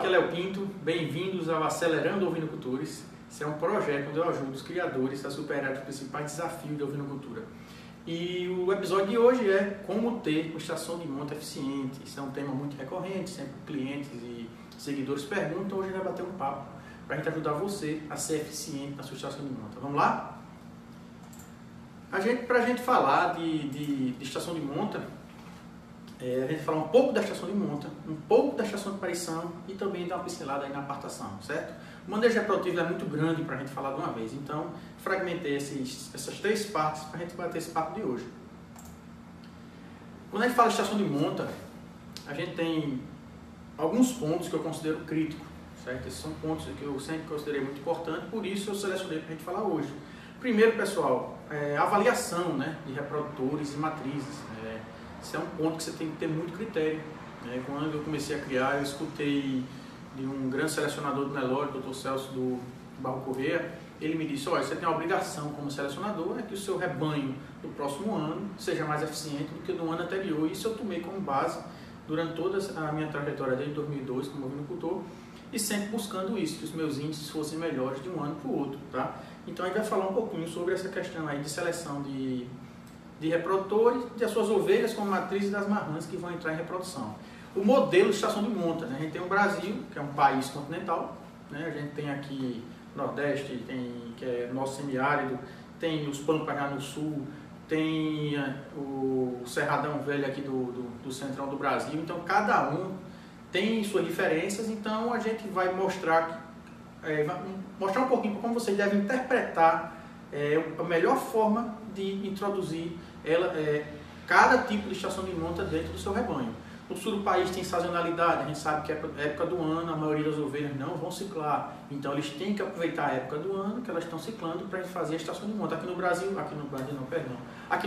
aqui é Léo Pinto, bem-vindos ao Acelerando Ovinocultores. Esse é um projeto onde eu ajudo os criadores a superar os principais desafios da ovinocultura. E o episódio de hoje é como ter uma estação de monta eficiente. Isso é um tema muito recorrente, sempre clientes e seguidores perguntam. Hoje a gente vai bater um papo para a gente ajudar você a ser eficiente na sua estação de monta. Vamos lá? Para a gente falar de estação de monta, a gente falar um pouco da estação de monta, um pouco da estação de parição e também dar uma pincelada aí na apartação, certo? O manejo reprodutivo é muito grande para a gente falar de uma vez, então fragmentei essas três partes para a gente bater esse papo de hoje. Quando a gente fala de estação de monta, a gente tem alguns pontos que eu considero críticos, certo? Esses são pontos que eu sempre considerei muito importantes, por isso eu selecionei para a gente falar hoje. Primeiro, pessoal, avaliação, né, de reprodutores e matrizes. Esse é um ponto que você tem que ter muito critério. Quando eu comecei a criar, eu escutei de um grande selecionador do Nelore, Dr. Celso do Barro Corrêa. Ele me disse: olha, você tem a obrigação como selecionador que o seu rebanho do próximo ano seja mais eficiente do que do ano anterior. E isso eu tomei como base durante toda a minha trajetória desde 2002 como ovinocultor, e sempre buscando isso, que os meus índices fossem melhores de um ano para o outro, tá? Então a gente vai falar um pouquinho sobre essa questão aí de seleção de reprodutores, das suas ovelhas como matrizes das marrãs que vão entrar em reprodução. O modelo de estação de monta, né? A gente tem o Brasil, que é um país continental, né? A gente tem aqui Nordeste, que é nosso semiárido, tem os Pampas lá no sul, tem o Cerradão Velho aqui do centrão do Brasil. Então cada um tem suas diferenças, então a gente vai mostrar um pouquinho como vocês devem interpretar a melhor forma de introduzir cada tipo de estação de monta dentro do seu rebanho. No sul do país tem sazonalidade, a gente sabe que é época do ano, a maioria das ovelhas não vão ciclar, então eles têm que aproveitar a época do ano que elas estão ciclando para fazer a estação de monta. Aqui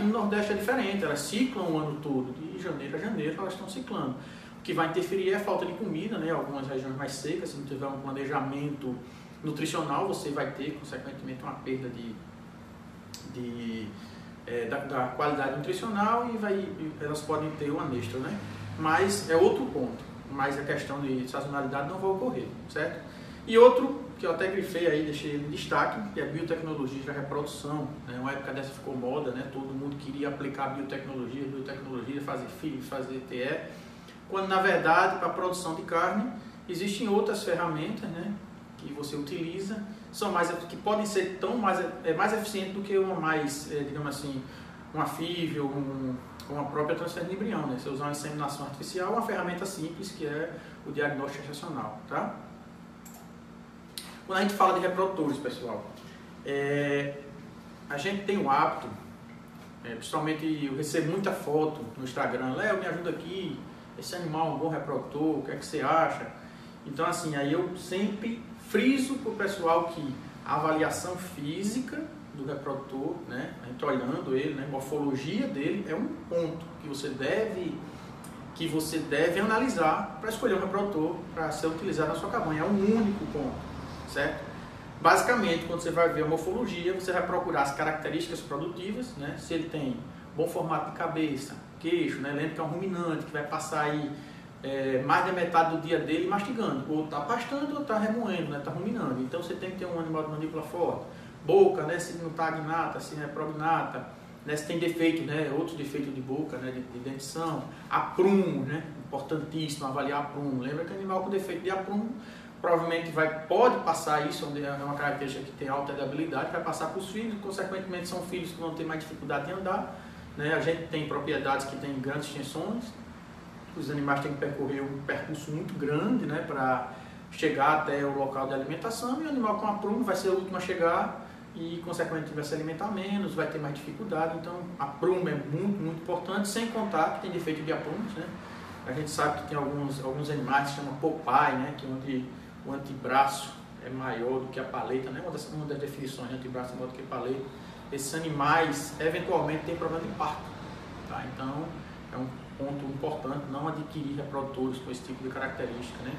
no Nordeste é diferente, elas ciclam o ano todo, de janeiro a janeiro elas estão ciclando. O que vai interferir é a falta de comida, né? Algumas regiões mais secas, se não tiver um planejamento nutricional, você vai ter, consequentemente, uma perda da qualidade nutricional e elas podem ter uma anestra, né? Mas é outro ponto, mas a questão de sazonalidade não vai ocorrer, certo? E outro que eu até grifei aí, deixei ele em destaque, que é a biotecnologia da reprodução, né? Uma época dessa ficou moda, né? Todo mundo queria aplicar biotecnologia, fazer filho, fazer TE, quando na verdade para a produção de carne existem outras ferramentas, né, que você utiliza, que podem ser mais eficientes do que uma mais, digamos assim, uma FIV ou uma própria transferência de embrião, né? Você usar uma inseminação artificial, uma ferramenta simples que é o diagnóstico gestacional, tá? Quando a gente fala de reprodutores, pessoal, a gente tem o hábito, principalmente eu recebo muita foto no Instagram: Léo, me ajuda aqui, esse animal é um bom reprodutor, o que é que você acha? Então assim, aí eu sempre friso para o pessoal que a avaliação física do reprodutor, né, a gente olhando ele, né, a morfologia dele é um ponto que você deve analisar para escolher um reprodutor para ser utilizado na sua cabanha. É um único ponto, certo? Basicamente, quando você vai ver a morfologia, você vai procurar as características produtivas, né, se ele tem bom formato de cabeça, queixo, né, lembra que é um ruminante que vai passar aí mais da metade do dia dele mastigando, ou está pastando ou está remoendo, né, está ruminando. Então você tem que ter um animal de mandíbula forte. Boca, né, se não está agnata, se não é prognata, né, se tem defeito, né, outros defeitos de boca, né, de dentição. Aprumo, né, importantíssimo avaliar aprumo. Lembra que animal com defeito de aprumo provavelmente pode passar isso, onde é uma característica que tem alta habilidade, vai passar para os filhos, consequentemente são filhos que vão ter mais dificuldade de andar, né? A gente tem propriedades que têm grandes extensões, os animais têm que percorrer um percurso muito grande, né, para chegar até o local de alimentação, e o animal com aprumo vai ser o último a chegar e, consequentemente, vai se alimentar menos, vai ter mais dificuldade. Então, aprumo é muito, muito importante, sem contar que tem defeito de aprumos, né? A gente sabe que tem alguns animais que se chamam Popeye, né, que onde o antebraço é maior do que a paleta, né? Uma das definições de antebraço é maior do que paleta. Esses animais, eventualmente, têm problema de parto, tá? Então, é um ponto importante não adquirir reprodutores com esse tipo de característica, né?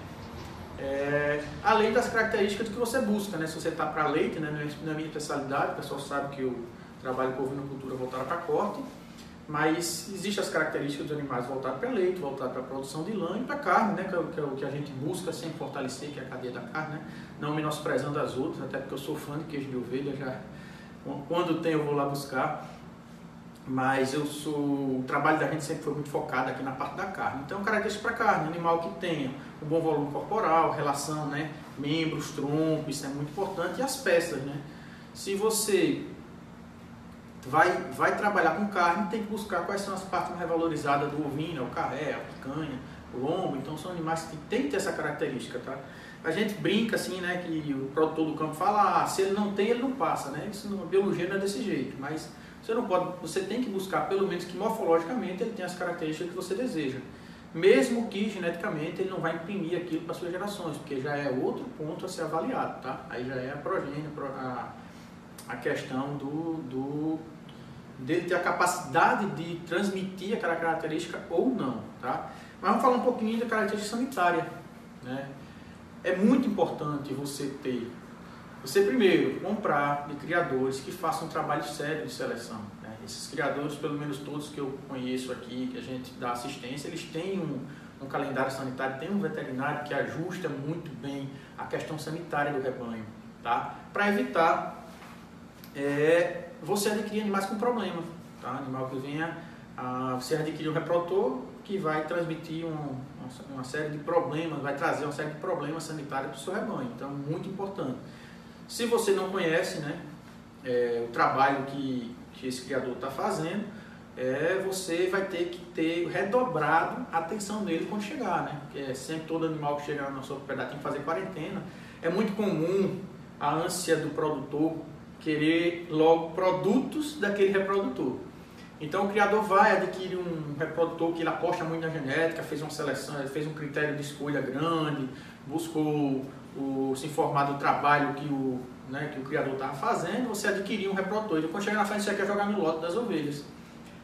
Além das características que você busca, né? Se você está para leite, né? Na minha especialidade, o pessoal sabe que eu trabalho com ovinocultura voltada para corte, Mas existem as características dos animais voltados para leite, voltados para a produção de lã e para carne, né, que é o que a gente busca sempre fortalecer, que é a cadeia da carne, né, não menosprezando as outras, até porque eu sou fã de queijo de ovelha, já, quando tem eu vou lá buscar, mas o trabalho da gente sempre foi muito focado aqui na parte da carne. Então, característica para carne, animal que tenha um bom volume corporal, relação, né, membros, tronco, isso é muito importante, e as peças, né, se você vai trabalhar com carne, tem que buscar quais são as partes mais revalorizadas do ovino, o carré, a picanha, o lombo. Então são animais que tem que ter essa característica, tá? A gente brinca assim, né, que o produtor do campo fala, se ele não tem, ele não passa, né? Isso na biologia não é desse jeito, mas você não pode, você tem que buscar pelo menos que morfologicamente ele tenha as características que você deseja. Mesmo que geneticamente ele não vai imprimir aquilo para suas gerações, porque já é outro ponto a ser avaliado, tá? Aí já é a progênie, a questão dele ter a capacidade de transmitir aquela característica ou não, tá? Mas vamos falar um pouquinho da característica sanitária, né? É muito importante você primeiro comprar de criadores que façam um trabalho sério de seleção, né? Esses criadores, pelo menos todos que eu conheço aqui, que a gente dá assistência, eles têm um calendário sanitário, tem um veterinário que ajusta muito bem a questão sanitária do rebanho, tá? Para evitar você adquirir animais com problema, tá? Animal que venha você adquirir um reprodutor que vai transmitir uma série de problemas, vai trazer uma série de problemas sanitários para o seu rebanho. Então, muito importante. Se você não conhece, né, o trabalho que esse criador está fazendo, você vai ter que ter redobrado a atenção nele quando chegar, né? Porque sempre todo animal que chega na sua propriedade tem que fazer quarentena. É muito comum a ânsia do produtor querer logo produtos daquele reprodutor. Então o criador vai adquirir um reprodutor que ele aposta muito na genética, fez uma seleção, fez um critério de escolha grande, buscou se informar do trabalho que o criador estava fazendo, você adquirir um reprodutor. E quando chegar na frente você quer jogar no lote das ovelhas,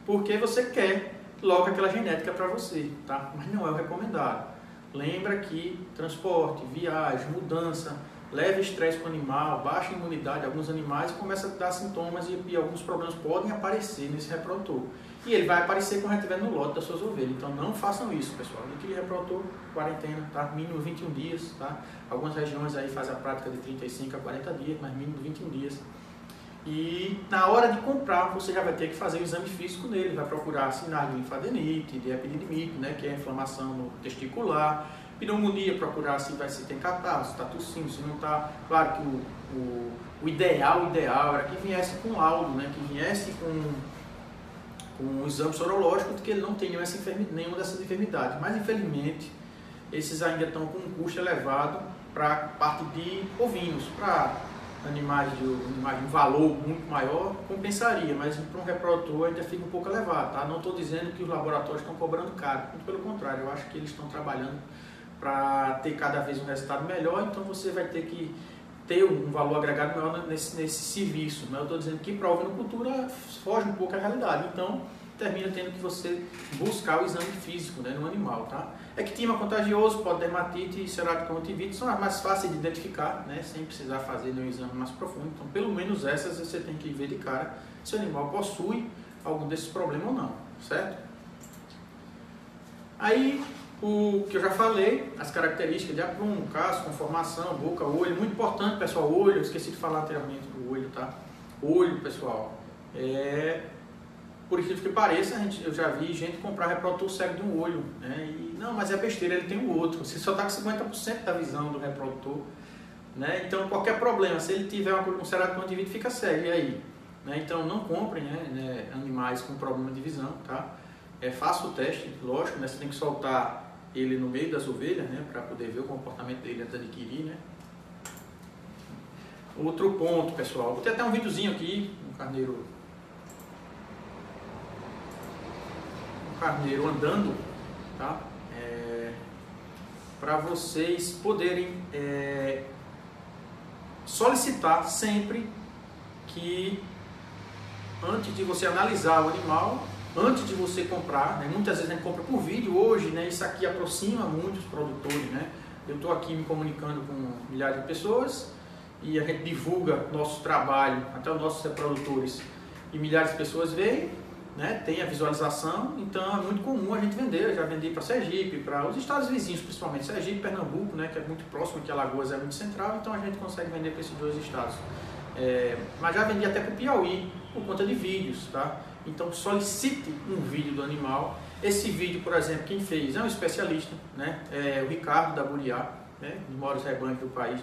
porque você quer logo aquela genética para você, tá? Mas não é o recomendado. Lembra que transporte, viagem, mudança, leva estresse para o animal, baixa imunidade, alguns animais começam a dar sintomas e alguns problemas podem aparecer nesse reprodutor. E ele vai aparecer quando estiver no lote das suas ovelhas. Então não façam isso, pessoal. Aquele reprodutor, quarentena, tá? Mínimo 21 dias, tá? Algumas regiões aí fazem a prática de 35 a 40 dias, mas mínimo 21 dias. E na hora de comprar, você já vai ter que fazer o exame físico nele, vai procurar sinais de linfadenite, de epididimite, né, que é a inflamação no testicular, pneumonia, procurar se tem catarro, se está tossindo, se não está. Claro que o ideal era que viesse com laudo, né, que viesse com um exame sorológico de que ele não tem nenhuma dessas enfermidades. Mas infelizmente, esses ainda estão com um custo elevado para a parte de ovinos, para animais de um valor muito maior, compensaria, mas para um reprodutor ainda fica um pouco elevado, tá? Não estou dizendo que os laboratórios estão cobrando caro, muito pelo contrário, eu acho que eles estão trabalhando para ter cada vez um resultado melhor, então você vai ter que ter um valor agregado maior nesse serviço, mas eu estou dizendo que para a ovinocultura foge um pouco a realidade, então termina tendo que você buscar o exame físico, né, no animal, tá? Ectima contagioso, pododermatite e ceratoconjuntivite são as mais fáceis de identificar, né, sem precisar fazer nenhum exame mais profundo. Então, pelo menos essas você tem que ver de cara se o animal possui algum desses problemas ou não, certo? Aí, o que eu já falei, as características de aprumo, casco, conformação, boca, olho, muito importante, pessoal, olho, eu esqueci de falar anteriormente do olho, tá? Olho, pessoal, por incrível que pareça, eu já vi gente comprar reprodutor cego de um olho, né? E, não, mas é besteira, ele tem o outro. Você só está com 50% da visão do reprodutor, né? Então, qualquer problema, se ele tiver um ceratoconjuntivite, fica cego, e aí? Né? Então, não comprem, né, animais com problema de visão, tá? Faça o teste, lógico, né? Você tem que soltar ele no meio das ovelhas, né? Para poder ver o comportamento dele antes de adquirir, né? Outro ponto, pessoal, vou ter até um videozinho aqui, um carneiro andando, tá? Para vocês poderem solicitar sempre que antes de você analisar o animal, antes de você comprar, né? Muitas vezes a gente compra por vídeo hoje, né? Isso aqui aproxima muitos produtores, né? Eu estou aqui me comunicando com milhares de pessoas e a gente divulga nosso trabalho, até os nossos reprodutores, e milhares de pessoas veem. né, tem a visualização, então é muito comum a gente vender. Eu já vendi para Sergipe, para os estados vizinhos, principalmente Sergipe, Pernambuco, né, que é muito próximo, que Alagoas é muito central, então a gente consegue vender para esses dois estados. Mas já vendi até para o Piauí, por conta de vídeos, tá? Então solicite um vídeo do animal. Esse vídeo, por exemplo, quem fez é um especialista, né? É o Ricardo da Buriá, né? Um dos maiores rebanhos do país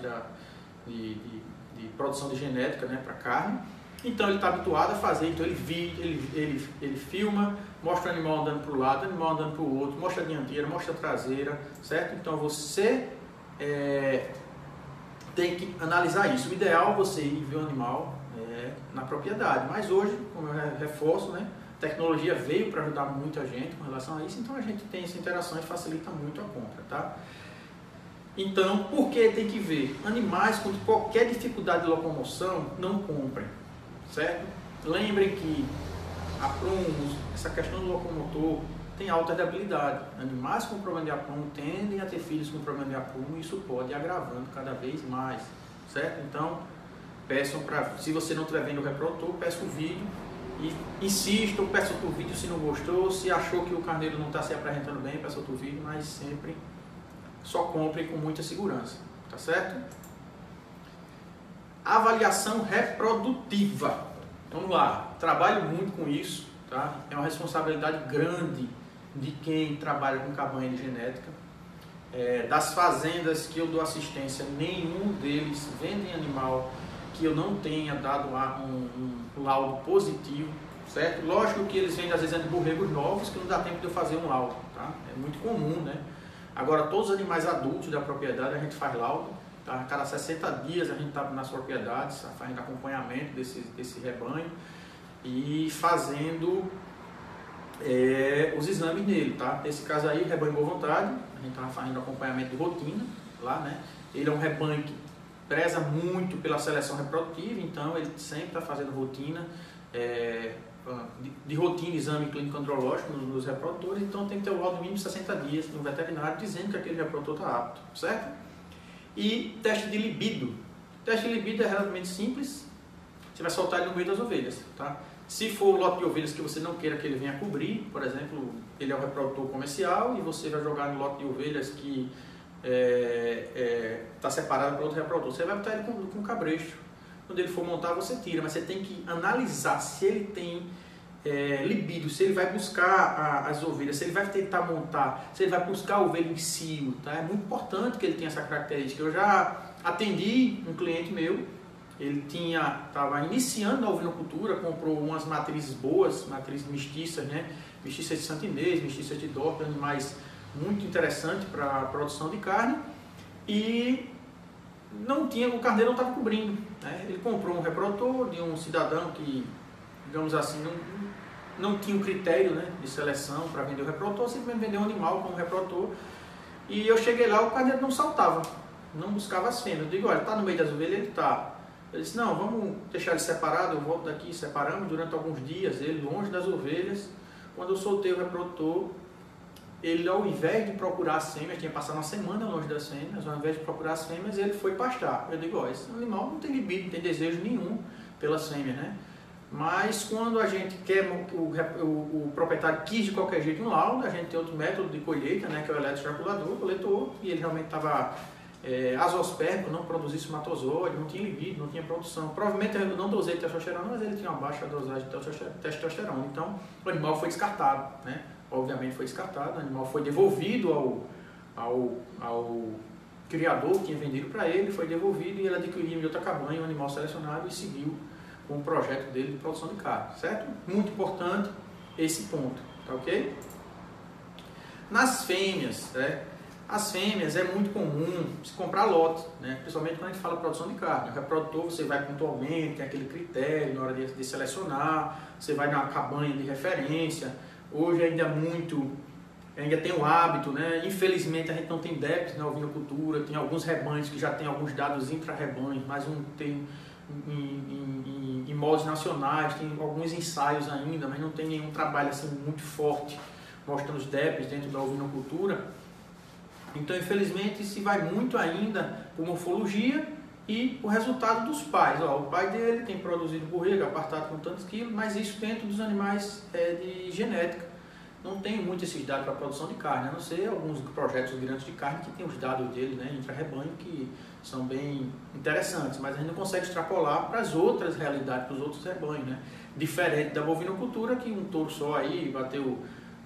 de produção de genética, né, para carne. Então ele está habituado a fazer, então ele filma, mostra o animal andando para o lado, o animal andando para o outro, mostra a dianteira, mostra a traseira, certo? Então você tem que analisar isso. O ideal é você ir ver o animal na propriedade, mas hoje, como eu reforço, né, a tecnologia veio para ajudar muito a gente com relação a isso, então a gente tem essa interação e facilita muito a compra, tá? Então, por que tem que ver? Animais com qualquer dificuldade de locomoção, não comprem, certo? Lembrem que a prumo, essa questão do locomotor, tem alta habilidade. Animais com problema de aprumo tendem a ter filhos com problema de aprumo e isso pode ir agravando cada vez mais, certo? Então, peçam se você não estiver vendo o reprodutor, peça o vídeo e insista, peça outro vídeo se não gostou, se achou que o carneiro não está se apresentando bem, peça outro vídeo, mas sempre só compre com muita segurança, tá certo? Avaliação reprodutiva. Vamos lá, trabalho muito com isso, tá? É uma responsabilidade grande de quem trabalha com cabanha de genética. Das fazendas que eu dou assistência, nenhum deles vendem animal que eu não tenha dado um laudo positivo, certo? Lógico que eles vendem às vezes borregos novos que não dá tempo de eu fazer um laudo, tá? É muito comum, né? Agora todos os animais adultos da propriedade a gente faz laudo, tá? A cada 60 dias a gente está nas propriedades, fazendo acompanhamento desse rebanho e fazendo os exames nele, tá? Nesse caso aí, rebanho Boa Vontade, a gente estava fazendo acompanhamento de rotina lá, né? Ele é um rebanho que preza muito pela seleção reprodutiva, então ele sempre está fazendo rotina, de rotina, exame clínico andrológico nos reprodutores, então tem que ter o laudo mínimo de 60 dias no veterinário dizendo que aquele reprodutor está apto, certo? E teste de libido. O teste de libido é relativamente simples, você vai soltar ele no meio das ovelhas, tá? Se for o lote de ovelhas que você não queira que ele venha cobrir, por exemplo, ele é um reprodutor comercial e você vai jogar no lote de ovelhas que está separado para outro reprodutor, você vai botar ele com cabresto. Quando ele for montar, você tira, mas você tem que analisar se ele tem libido, se ele vai buscar as ovelhas, se ele vai tentar montar, se ele vai buscar a ovelha em cio, tá? É muito importante que ele tenha essa característica. Eu já atendi um cliente meu, ele estava iniciando na ovinocultura, comprou umas matrizes boas, matrizes mestiças, né? Mestiças de Santo Inês, mestiças de Dorp, animais muito interessantes para a produção de carne, e o carneiro não estava cobrindo, né? Ele comprou um reprodutor de um cidadão que, digamos assim, não tinha um critério, né, de seleção para vender o reprodutor, simplesmente vendeu um animal como reprodutor. E eu cheguei lá, o carneiro não saltava, não buscava as fêmeas. Eu digo, olha, está no meio das ovelhas, ele está. Ele disse, não, vamos deixar ele separado, eu volto daqui, separamos durante alguns dias, ele longe das ovelhas. Quando eu soltei o reprodutor, ele, ao invés de procurar as fêmeas, tinha passado uma semana longe das fêmeas, ao invés de procurar as fêmeas, ele foi pastar. Eu digo, ó, esse animal não tem libido, não tem desejo nenhum pelas fêmeas, né? Mas quando a gente quer, o proprietário quis de qualquer jeito um laudo, a gente tem outro método de colheita, né, que é o eletroestraculador, coletou, e ele realmente estava azospérmico, não produzia espermatozoide, não tinha libido, não tinha produção. Provavelmente eu não dosei testosterona, mas ele tinha uma baixa dosagem de testosterona. Então o animal foi descartado, né? Obviamente foi descartado, o animal foi devolvido ao criador que tinha vendido para ele, foi devolvido e ele adquiriu em outra cabanha um animal selecionado e seguiu com o projeto dele de produção de carne, certo? Muito importante esse ponto, tá ok? Nas fêmeas, né? As fêmeas é muito comum se comprar lote, né? Principalmente quando a gente fala produção de carne. O reprodutor você vai pontualmente, tem aquele critério na hora de selecionar, você vai na cabanha de referência. Hoje ainda tem o hábito, né? Infelizmente a gente não tem DEPs na ovinocultura, tem alguns rebanhos que já tem alguns dados intra-rebanhos, mas não tem em moldes nacionais, tem alguns ensaios ainda, mas não tem nenhum trabalho assim muito forte mostrando os DEPs dentro da ovinocultura. Então, infelizmente, se vai muito ainda por morfologia e o resultado dos pais. Ó, o pai dele tem produzido borrego, apartado com tantos quilos, mas isso dentro dos animais de genética. Não tem muito esses dados para a produção de carne, a não ser alguns projetos grandes de carne que tem os dados dele, né, intra-rebanho, que são bem interessantes, mas a gente não consegue extrapolar para as outras realidades, para os outros rebanhos, né? Diferente da bovinocultura, que um touro só aí bateu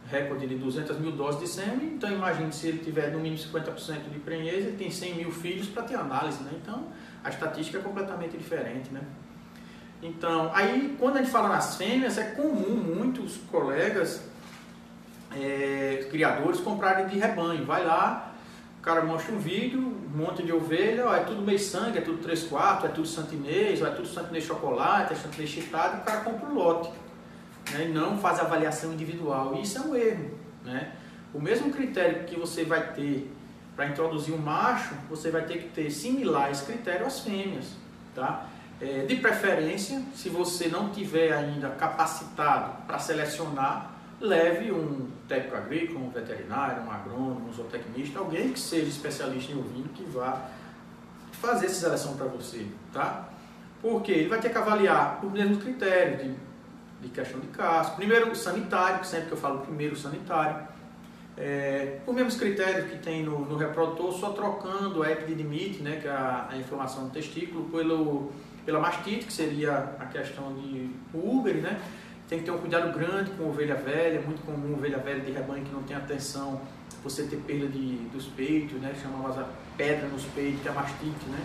recorde de 200 mil doses de sêmen, então imagine se ele tiver no mínimo 50% de prenhez, ele tem 100 mil filhos para ter análise, né? Então a estatística é completamente diferente, né? Então, aí quando a gente fala nas fêmeas, é comum muitos colegas criadores comprarem de rebanho. Vai lá, o cara mostra um vídeo, um monte de ovelha, ó, é tudo meio sangue, é tudo 3/4, é tudo santinês, é tudo santinês chocolate, é santinês chitado, e o cara compra o lote, né, e não faz avaliação individual. E isso é um erro, né? O mesmo critério que você vai ter para introduzir um macho, você vai ter que ter similar esse critério às fêmeas, tá? De preferência, se você não tiver ainda capacitado para selecionar, leve um técnico agrícola, um veterinário, um agrônomo, um zootecnista, alguém que seja especialista em ovino, que vá fazer essa seleção para você, tá? Porque ele vai ter que avaliar os mesmos critérios de questão de casco. Primeiro o sanitário, sempre que eu falo primeiro o sanitário. Os mesmos critérios que tem no reprodutor, só trocando a epididimite, né, que é a inflamação do testículo, pela mastite, que seria a questão de úbere, né? Tem que ter um cuidado grande com ovelha velha, é muito comum ovelha velha de rebanho que não tem atenção, você ter perda dos peitos, né? Chamamos pedra nos peitos, que é a mastite, né?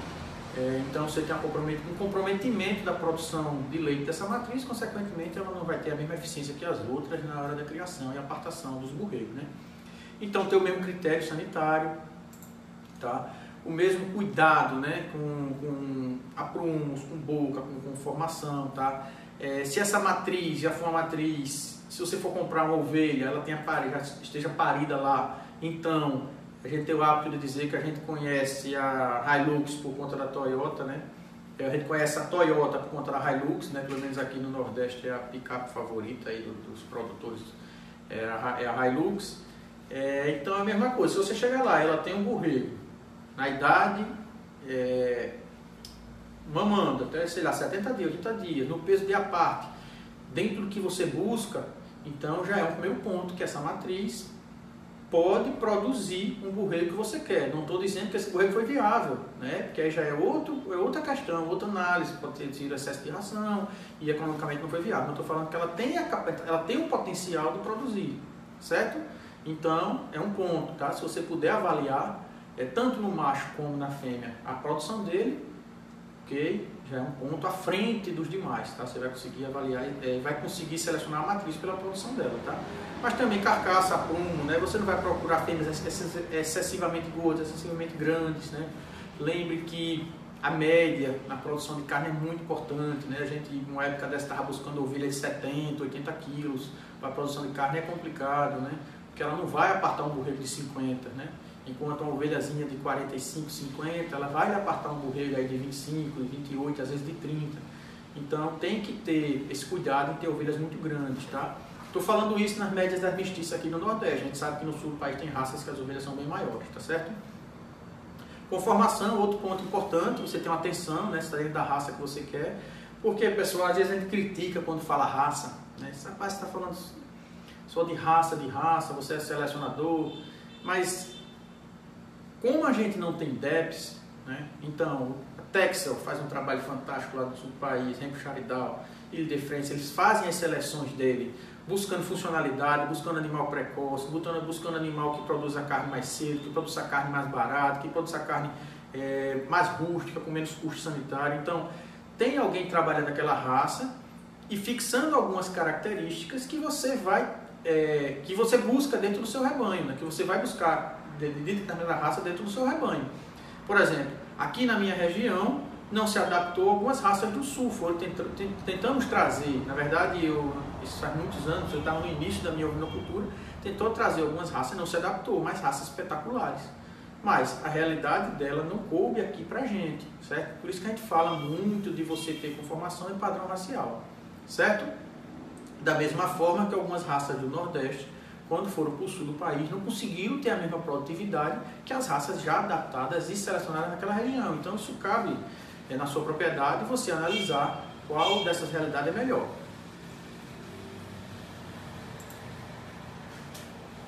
Então você tem um comprometimento da produção de leite dessa matriz, consequentemente ela não vai ter a mesma eficiência que as outras na hora da criação e apartação dos borregos, né? Então tem o mesmo critério sanitário, tá? O mesmo cuidado, né? com aprumos, com boca, com formação, tá? Se essa matriz já for uma matriz, se você for comprar uma ovelha, ela já esteja parida lá, então a gente tem o hábito de dizer que a gente conhece a Hilux por conta da Toyota, né? A gente conhece a Toyota por conta da Hilux, né? Pelo menos aqui no Nordeste é a picape favorita aí dos produtores, é a Hilux. Então é a mesma coisa, se você chegar lá, ela tem um borrego na idade, mamando até, sei lá, 70 dias, 80 dias, no peso de aparte, dentro do que você busca, então já é um primeiro ponto que essa matriz pode produzir um borrego que você quer. Não estou dizendo que esse borrego foi viável, né? Porque aí já é outra questão, outra análise, pode ter tido excesso de ração e economicamente não foi viável. Não estou falando que ela tem o potencial de produzir, certo? Então é um ponto, tá? Se você puder avaliar, tanto no macho como na fêmea, a produção dele, ok? Já é um ponto à frente dos demais, tá? Você vai conseguir avaliar, vai conseguir selecionar a matriz pela produção dela, tá? Mas também carcaça, aprumo, né? Você não vai procurar fêmeas excessivamente gordas, excessivamente grandes, né? Lembre que a média na produção de carne é muito importante, né? A gente, numa época dessa, estava buscando ovelha de 70, 80 quilos para a produção de carne, é complicado, né? Porque ela não vai apartar um borrego de 50, né? Enquanto uma ovelhazinha de 45, 50, ela vai apartar um borrego aí de 25, de 28, às vezes de 30. Então tem que ter esse cuidado em ter ovelhas muito grandes, tá? Estou falando isso nas médias das mestiças aqui no Nordeste. A gente sabe que no sul do país tem raças que as ovelhas são bem maiores, tá certo? Conformação, outro ponto importante, você tem uma atenção, né? Se está dentro da raça que você quer. Porque, pessoal, às vezes a gente critica quando fala raça, né? Esse rapaz está falando só de raça, você é selecionador, mas como a gente não tem DEPS, né? Então a Texel faz um trabalho fantástico lá no sul do país, Hampshire Down, Ilha de France, eles fazem as seleções dele, buscando funcionalidade, buscando animal precoce, buscando animal que produz a carne mais cedo, que produz a carne mais barata, que produz a carne mais rústica, com menos custo sanitário. Então tem alguém trabalhando aquela raça e fixando algumas características que você busca dentro do seu rebanho, né? Que você vai buscar de determinada raça dentro do seu rebanho. Por exemplo, aqui na minha região não se adaptou algumas raças do sul, tentamos trazer, na verdade isso faz muitos anos, eu estava no início da minha ovinocultura, tentou trazer algumas raças, não se adaptou, mas raças espetaculares. Mas a realidade dela não coube aqui pra gente, certo? Por isso que a gente fala muito de você ter conformação e padrão racial, certo? Da mesma forma que algumas raças do Nordeste, quando foram para o sul do país, não conseguiram ter a mesma produtividade que as raças já adaptadas e selecionadas naquela região. Então isso cabe na sua propriedade e você analisar qual dessas realidades é melhor.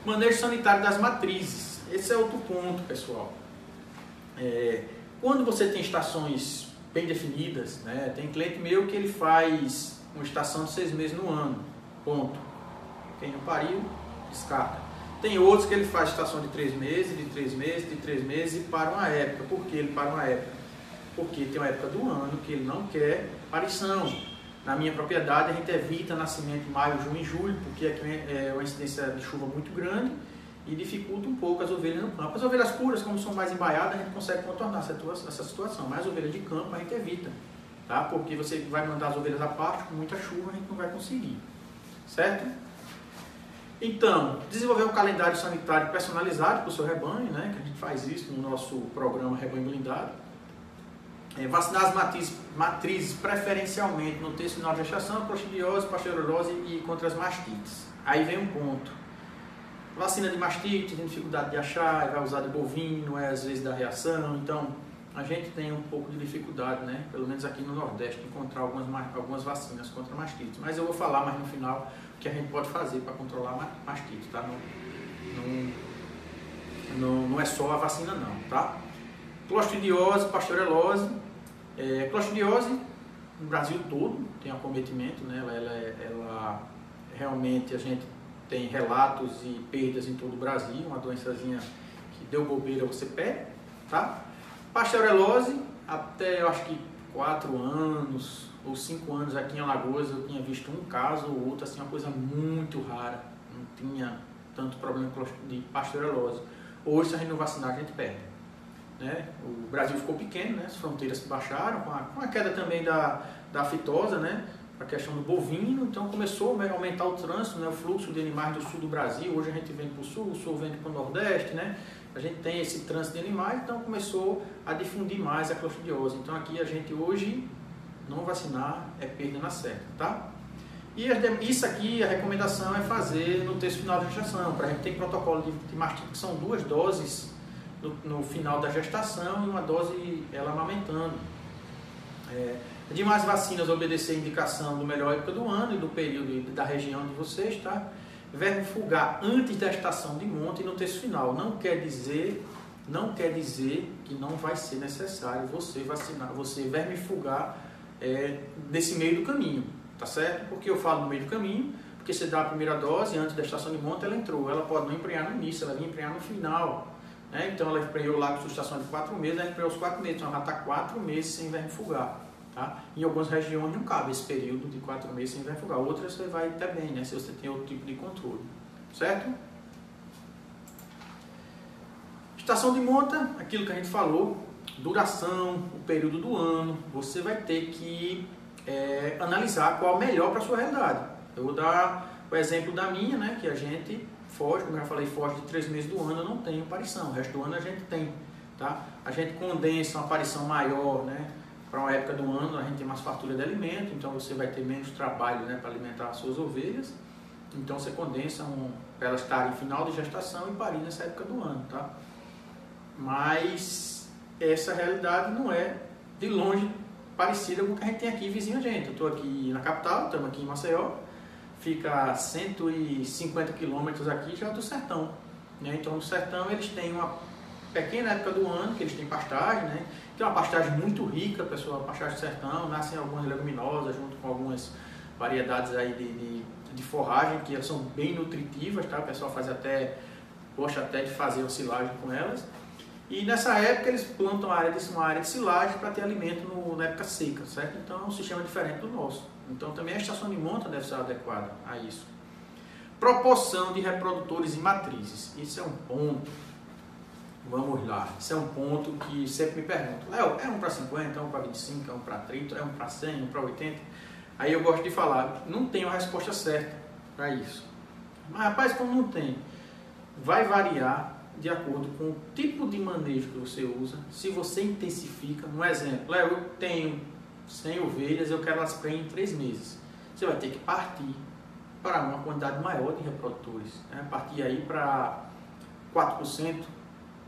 Manejo sanitário das matrizes. Esse é outro ponto, pessoal. Quando você tem estações bem definidas, né, tem cliente meu que ele faz uma estação de 6 meses no ano, ponto. Quem não pariu, descarta. Tem outros que ele faz estação de 3 meses, de 3 meses, de 3 meses e para uma época. Por que ele para uma época? Porque tem uma época do ano que ele não quer aparição. Na minha propriedade a gente evita nascimento em maio, junho e julho, porque aqui é uma incidência de chuva muito grande e dificulta um pouco as ovelhas no campo. As ovelhas puras, como são mais embaiadas, a gente consegue contornar essa situação, mas as ovelhas de campo a gente evita, tá? Porque você vai mandar as ovelhas à parte, com muita chuva a gente não vai conseguir, certo? Então, desenvolver um calendário sanitário personalizado para o seu rebanho, né? Que a gente faz isso no nosso programa Rebanho Blindado. Vacinar as matrizes preferencialmente no terço final de gestação, clostridiose, pasteurose e contra as mastites. Aí vem um ponto. Vacina de mastite, tem dificuldade de achar, vai usar de bovino, às vezes dá reação. Então, a gente tem um pouco de dificuldade, né? Pelo menos aqui no Nordeste, de encontrar algumas vacinas contra mastites. Mas eu vou falar mais no final o que a gente pode fazer para controlar mastite, tá? Não é só a vacina não, tá? Clostridiose, pasteurelose. Clostridiose no Brasil todo tem acometimento, né? Ela realmente a gente tem relatos e perdas em todo o Brasil, uma doençazinha que deu bobeira, você perde, tá? Pasteurelose, até eu acho que 4 anos ou 5 anos aqui em Alagoas eu tinha visto um caso ou outro, assim, uma coisa muito rara, não tinha tanto problema de pasteurelose. Hoje, se a gente não vacinar, a gente perde. Né? O Brasil ficou pequeno, né? As fronteiras baixaram, com a queda também da fitosa, né? A questão do bovino, então começou a aumentar o trânsito, né? O fluxo de animais do sul do Brasil, hoje a gente vem para o sul vem para o nordeste, né? A gente tem esse trânsito de animais, então começou a difundir mais a clostridiose. Então aqui a gente hoje não vacinar é perda na certa, tá? E isso aqui, a recomendação é fazer no terço final da gestação, para a gente ter protocolo de mastite, que são 2 doses no final da gestação e uma dose ela amamentando. Demais vacinas obedecer a indicação do melhor época do ano e do período da região de vocês, tá? Vermifugar antes da estação de monte e no terço final. Não quer dizer que não vai ser necessário você vacinar, você vermifugar nesse meio do caminho, tá certo? Porque eu falo no meio do caminho, porque você dá a primeira dose antes da estação de monte, ela entrou, ela pode não emprenhar no início, ela vai emprenhar no final. Então ela emprenhou lá com estação de 4 meses, ela emprenhou os 4 meses, então ela está 4 meses sem vermifugar. Tá? Em algumas regiões não cabe esse período de 4 meses sem vermifugar, outras você vai até bem, né? Se você tem outro tipo de controle, certo? Estação de monta, aquilo que a gente falou, duração, o período do ano, você vai ter que analisar qual é o melhor para a sua realidade. Eu vou dar o exemplo da minha, né? Que a gente foge, como eu já falei, foge de 3 meses do ano, eu não tenho aparição, o resto do ano a gente tem, tá? A gente condensa uma aparição maior, né? Para uma época do ano a gente tem mais fartura de alimento, então você vai ter menos trabalho, né, para alimentar as suas ovelhas, então você condensa para elas estarem em final de gestação e parir nessa época do ano, tá? Mas essa realidade não é de longe parecida com o que a gente tem aqui vizinho a gente. Eu estou aqui na capital, estamos aqui em Maceió, fica a 150 quilômetros aqui já do sertão, né? Então no sertão eles têm uma pequena época do ano que eles têm pastagem, né? Tem uma pastagem muito rica, pessoal, pastagem do sertão, nascem algumas leguminosas junto com algumas variedades aí de forragem que são bem nutritivas, tá? O pessoal gosta até de fazer uma silagem com elas. E nessa época eles plantam uma área de silagem para ter alimento na época seca, certo? Então é um sistema diferente do nosso. Então também a estação de monta deve ser adequada a isso. Proporção de reprodutores e matrizes. Isso é um ponto. Vamos lá. Isso é um ponto que sempre me perguntam. Léo, é 1 para 50, é 1 para 25, é 1 para 30, é 1 para 100, 1 para 80? Aí eu gosto de falar, não tenho a resposta certa para isso. Mas rapaz, como não tem? Vai variar de acordo com o tipo de manejo que você usa. Se você intensifica, um exemplo, Léo, eu tenho 100 ovelhas, eu quero elas prenhem em 3 meses. Você vai ter que partir para uma quantidade maior de reprodutores, né? Partir aí para 4%,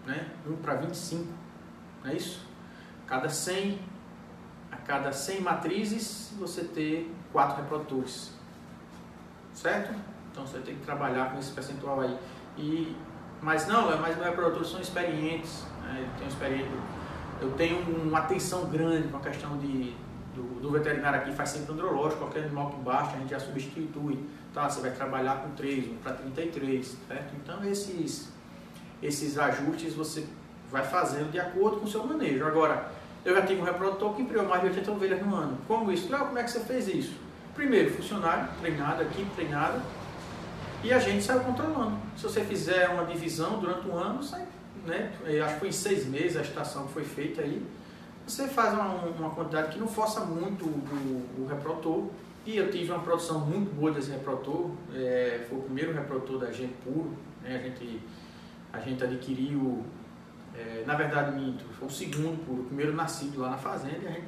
né? 1 para 25, não é isso? Cada 100 a cada 100 matrizes você ter 4 reprodutores, certo? Então você tem que trabalhar com esse percentual aí. Mas meus reprodutores são experientes, né? Eu tenho uma atenção grande com a questão do veterinário aqui, faz sempre andrológico, qualquer animal que baixa a gente já substitui, tá? Você vai trabalhar com 3, 1 para 33, certo? Então esses ajustes você vai fazendo de acordo com o seu manejo. Agora, eu já tive um reprodutor que criou mais de 80 ovelhas no ano. Como isso? Léo, como é que você fez isso? Primeiro, funcionário treinado, equipe treinada, e a gente saiu controlando. Se você fizer uma divisão durante um ano, sai, né? Eu acho que foi em 6 meses a estação que foi feita aí. Você faz uma quantidade que não força muito o reprodutor. E eu tive uma produção muito boa desse reprodutor. Foi o primeiro reprodutor da gente puro, né? A gente adquiriu, na verdade, foi o segundo puro, o primeiro nascido lá na fazenda, e a gente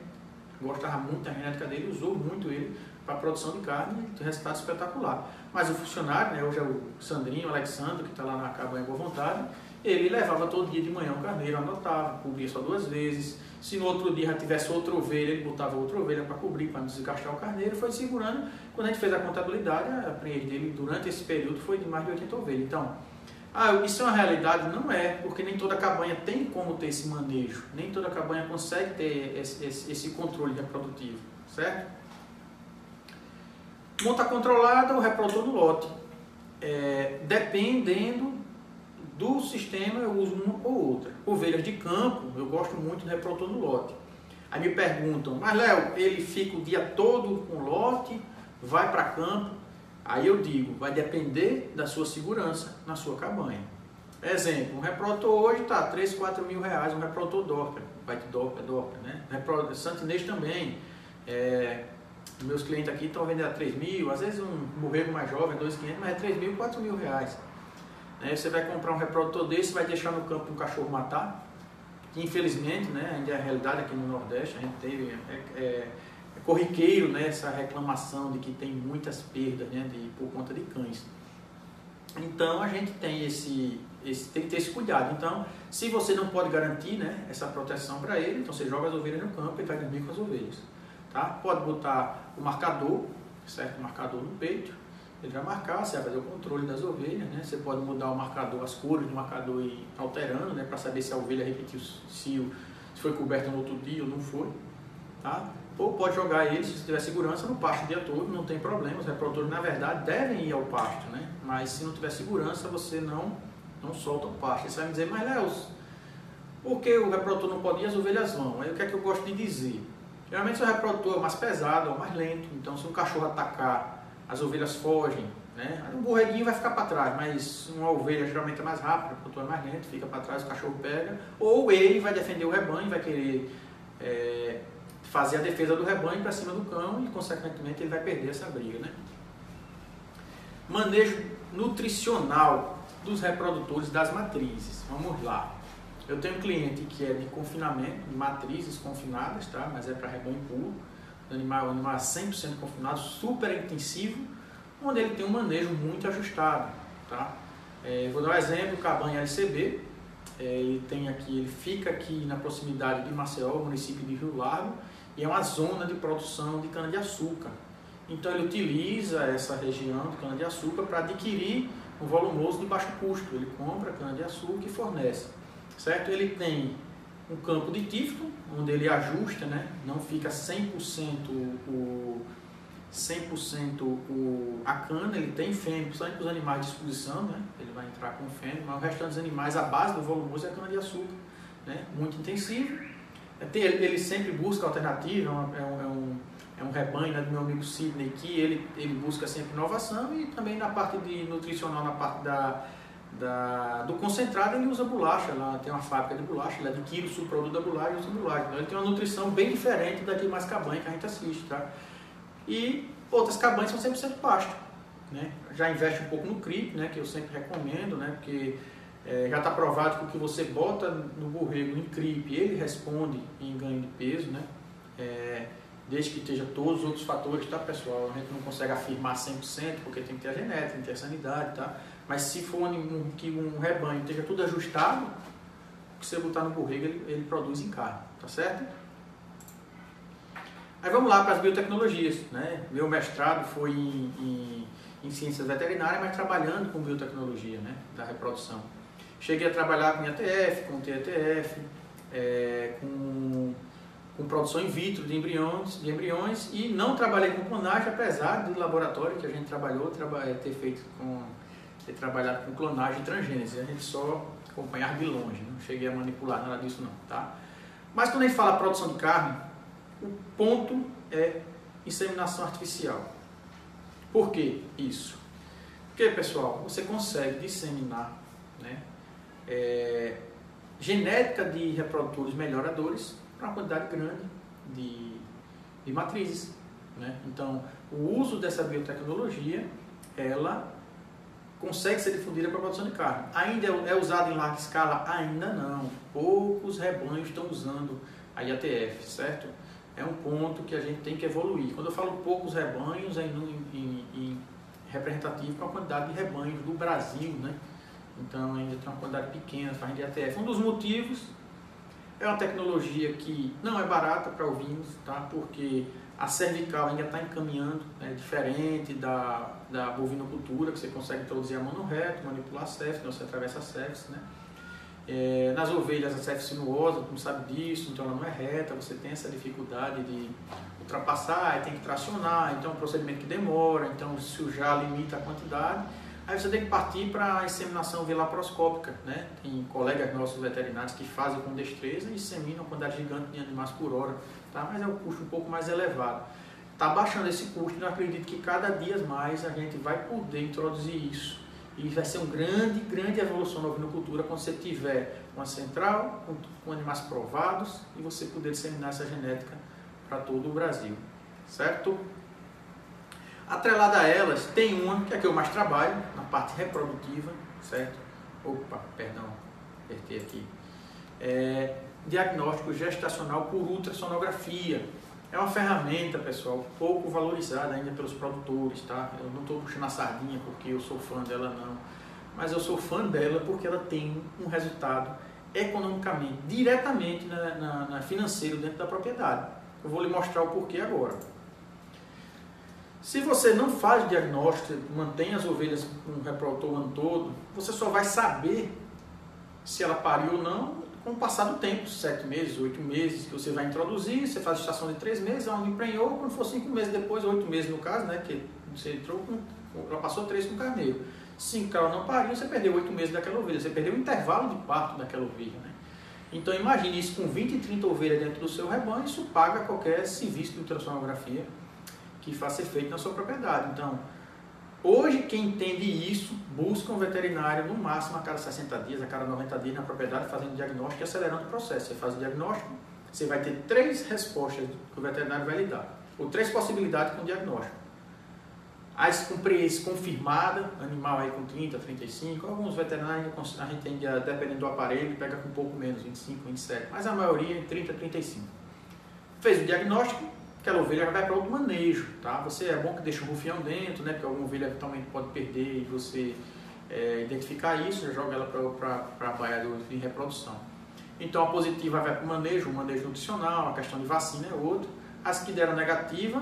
gostava muito da genética dele, usou muito ele para a produção de carne, e resultado espetacular. Mas o funcionário, né, hoje é o Sandrinho, o Alexandre, que está lá na cabanha Boa Vontade, ele levava todo dia de manhã o carneiro, anotava, cobria só 2 vezes. Se no outro dia já tivesse outra ovelha, ele botava outra ovelha para cobrir, para não desgastar o carneiro, foi segurando. Quando a gente fez a contabilidade, a prenhez dele durante esse período foi de mais de 80 ovelhas. Então, isso é uma realidade? Não é, porque nem toda cabanha tem como ter esse manejo, nem toda cabanha consegue ter esse controle reprodutivo, certo? Monta controlada, o reprodutor no lote. Dependendo do sistema, eu uso uma ou outra. Ovelhas de campo, eu gosto muito do reprodutor no lote. Aí me perguntam, mas Léo, ele fica o dia todo com lote, vai para campo? Aí eu digo, vai depender da sua segurança na sua cabanha. Exemplo, um reprodutor hoje está 3, 4 mil reais, um reprodutor Dorper, White Dorper, né? Reprodutor Santinês também. Meus clientes aqui estão vendendo a 3 mil, às vezes um borrego mais jovem, 2.500, mas é 3 mil, 4 mil reais. Você vai comprar um reprodutor desse, vai deixar no campo um cachorro matar, que infelizmente, né, ainda é a realidade aqui no Nordeste, a gente teve corriqueiro, né, essa reclamação de que tem muitas perdas, né, por conta de cães. Então a gente tem tem que ter esse cuidado. Então, se você não pode garantir, né, essa proteção para ele, então você joga as ovelhas no campo e vai dormir com as ovelhas. Tá? Pode botar o marcador, certo? O marcador no peito, ele vai marcar, você vai fazer o controle das ovelhas, né? Você pode mudar o marcador, as cores do marcador e ir alterando, né? Para saber se a ovelha repetiu, se foi coberta no outro dia ou não foi, tá? Ou pode jogar ele, se tiver segurança, no pasto o dia todo, não tem problema. Os reprodutores, na verdade, devem ir ao pasto, né? Mas se não tiver segurança, você não solta o pasto. Você vai me dizer, mas Léo, por que o reprodutor não pode ir e as ovelhas vão? Aí o que é que eu gosto de dizer? Geralmente o reprodutor é mais pesado, é mais lento, então se um cachorro atacar, as ovelhas fogem, né? Aí o borreguinho vai ficar para trás, mas uma ovelha geralmente é mais rápida, o reprodutor é mais lento, fica para trás, o cachorro pega, ou ele vai defender o rebanho, vai querer fazer a defesa do rebanho para cima do cão e consequentemente ele vai perder essa briga, né? Manejo nutricional dos reprodutores das matrizes, vamos lá. Eu tenho um cliente que é de confinamento, de matrizes confinadas, tá? Mas é para rebanho puro, animal 100% confinado, super intensivo, onde ele tem um manejo muito ajustado, tá? Vou dar um exemplo, cabanha LCB, ele fica aqui na proximidade de Maceió, município de Rio Largo, e é uma zona de produção de cana-de-açúcar. Então ele utiliza essa região de cana-de-açúcar para adquirir um volumoso de baixo custo, ele compra cana-de-açúcar e fornece. Certo? Ele tem um campo de tifton, onde ele ajusta, né? Não fica 100% a cana, ele tem fêmea, principalmente para os animais de exposição, né? Ele vai entrar com fêmea, mas o restante dos animais, a base do volumoso é a cana-de-açúcar, né? Muito intensivo. Ele sempre busca alternativa, é um rebanho, né, do meu amigo Sidney, que ele busca sempre inovação, e também na parte de nutricional, na parte do concentrado, ele usa bolacha, lá tem uma fábrica de bolacha, ele adquire o subproduto da bolacha e usa bolacha. Então ele tem uma nutrição bem diferente da de mais cabanha que a gente assiste, tá? E outras cabanhas são 100% pasto, né? Já investe um pouco no CRIP, né, que eu sempre recomendo, né, porque já está provado que o que você bota no borrego em CRIP, ele responde em ganho de peso, né? Desde que esteja todos os outros fatores, tá, pessoal? A gente não consegue afirmar 100%, porque tem que ter a genética, tem que ter a sanidade, tá? Mas se for que um rebanho esteja tudo ajustado, o que você botar no borrego, ele produz em carne, tá certo? Aí vamos lá para as biotecnologias, né? Meu mestrado foi em ciências veterinárias, mas trabalhando com biotecnologia, né? Da reprodução. Cheguei a trabalhar com IATF, com TETF, com produção in vitro de embriões e não trabalhei com clonagem, apesar do laboratório que a gente trabalhou, ter trabalhado com clonagem e transgênese. A gente só acompanhar de longe, não cheguei a manipular nada disso não, tá? Mas quando a gente fala produção de carne, o ponto é inseminação artificial. Por que isso? Porque, pessoal, você consegue disseminar, né, genética de reprodutores melhoradores para uma quantidade grande de matrizes, né? Então, o uso dessa biotecnologia, ela consegue ser difundida para a produção de carne. Ainda é usado em larga escala? Ainda não. Poucos rebanhos estão usando a IATF, certo? É um ponto que a gente tem que evoluir. Quando eu falo poucos rebanhos, é em representativo com a quantidade de rebanhos do Brasil, né? Então ainda tem uma quantidade pequena fazendo IATF. Um dos motivos é uma tecnologia que não é barata para ovinos, tá? Porque a cervical ainda está encaminhando, né? Diferente da bovinocultura, que você consegue introduzir a mão no reto, manipular a céfise, então você atravessa a céfise, né? Nas ovelhas a céfise sinuosa, como sabe disso, então ela não é reta, você tem essa dificuldade de ultrapassar, tem que tracionar, então é um procedimento que demora, então sujar limita a quantidade. Aí você tem que partir para a inseminação velaparoscópica, né? Tem colegas nossos veterinários que fazem com destreza e inseminam uma quantidade gigante de animais por hora, tá? Mas é um custo um pouco mais elevado. Está baixando esse custo e eu acredito que cada dia mais a gente vai poder introduzir isso. E vai ser uma grande evolução na ovinocultura quando você tiver uma central com animais provados e você poder disseminar essa genética para todo o Brasil, certo? Atrelada a elas, tem uma que é a que eu mais trabalho, na parte reprodutiva, certo? Opa, perdão, apertei aqui. Diagnóstico gestacional por ultrassonografia. É uma ferramenta, pessoal, pouco valorizada ainda pelos produtores, tá? Eu não estou puxando a sardinha porque eu sou fã dela, não. Mas eu sou fã dela porque ela tem um resultado economicamente, diretamente na financeiro dentro da propriedade. Eu vou lhe mostrar o porquê agora. Se você não faz diagnóstico, mantém as ovelhas com o reprodutor o ano todo, você só vai saber se ela pariu ou não com o passar do tempo, 7 meses, 8 meses, que você vai introduzir, você faz a gestação de 3 meses, ela não emprenhou, quando for 5 meses depois, 8 meses no caso, né, que você entrou ela passou 3 com carneiro. 5 que ela não pariu, você perdeu 8 meses daquela ovelha, você perdeu o intervalo de parto daquela ovelha, né? Então imagine isso com 20 e 30 ovelhas dentro do seu rebanho, isso paga qualquer serviço de ultrassonografia que faça efeito na sua propriedade. Então, hoje, quem entende isso, busca um veterinário no máximo a cada 60 dias, a cada 90 dias na propriedade, fazendo diagnóstico e acelerando o processo. Você faz o diagnóstico, você vai ter 3 respostas que o veterinário vai lhe dar, ou 3 possibilidades com o diagnóstico. As com preço confirmada, animal aí com 30, 35, alguns veterinários a gente tem, dependendo do aparelho, pega com um pouco menos, 25, 27, mas a maioria em 30, 35. Fez o diagnóstico, aquela ovelha vai para outro manejo, tá? Você é bom que deixe um rufião dentro, né? Porque alguma ovelha também pode perder e você identificar isso, joga ela para a baia de reprodução. Então a positiva vai para o manejo nutricional, a questão de vacina é outro. As que deram negativa,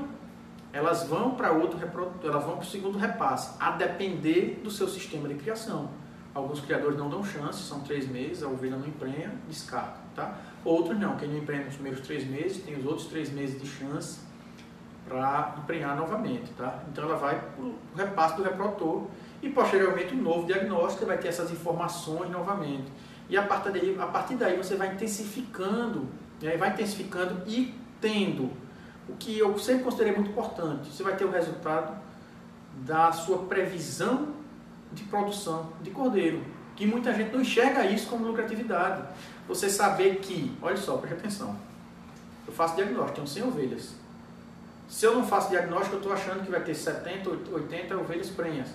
elas vão para outro reprodutor, elas vão para o segundo repasse, a depender do seu sistema de criação. Alguns criadores não dão chance, são 3 meses, a ovelha não emprenha, descarta, tá? Outros não, quem não emprenha nos primeiros 3 meses, tem os outros 3 meses de chance para emprenhar novamente, tá? Então ela vai para o repasse do reprodutor e posteriormente um novo diagnóstico vai ter essas informações novamente. E a partir daí você vai intensificando, né? Vai intensificando e tendo o que eu sempre considerei muito importante. Você vai ter o resultado da sua previsão de produção de cordeiro, que muita gente não enxerga isso como lucratividade. Você saber que, olha só, preste atenção, eu faço diagnóstico, tenho 100 ovelhas. Se eu não faço diagnóstico, eu estou achando que vai ter 70, 80 ovelhas prenhas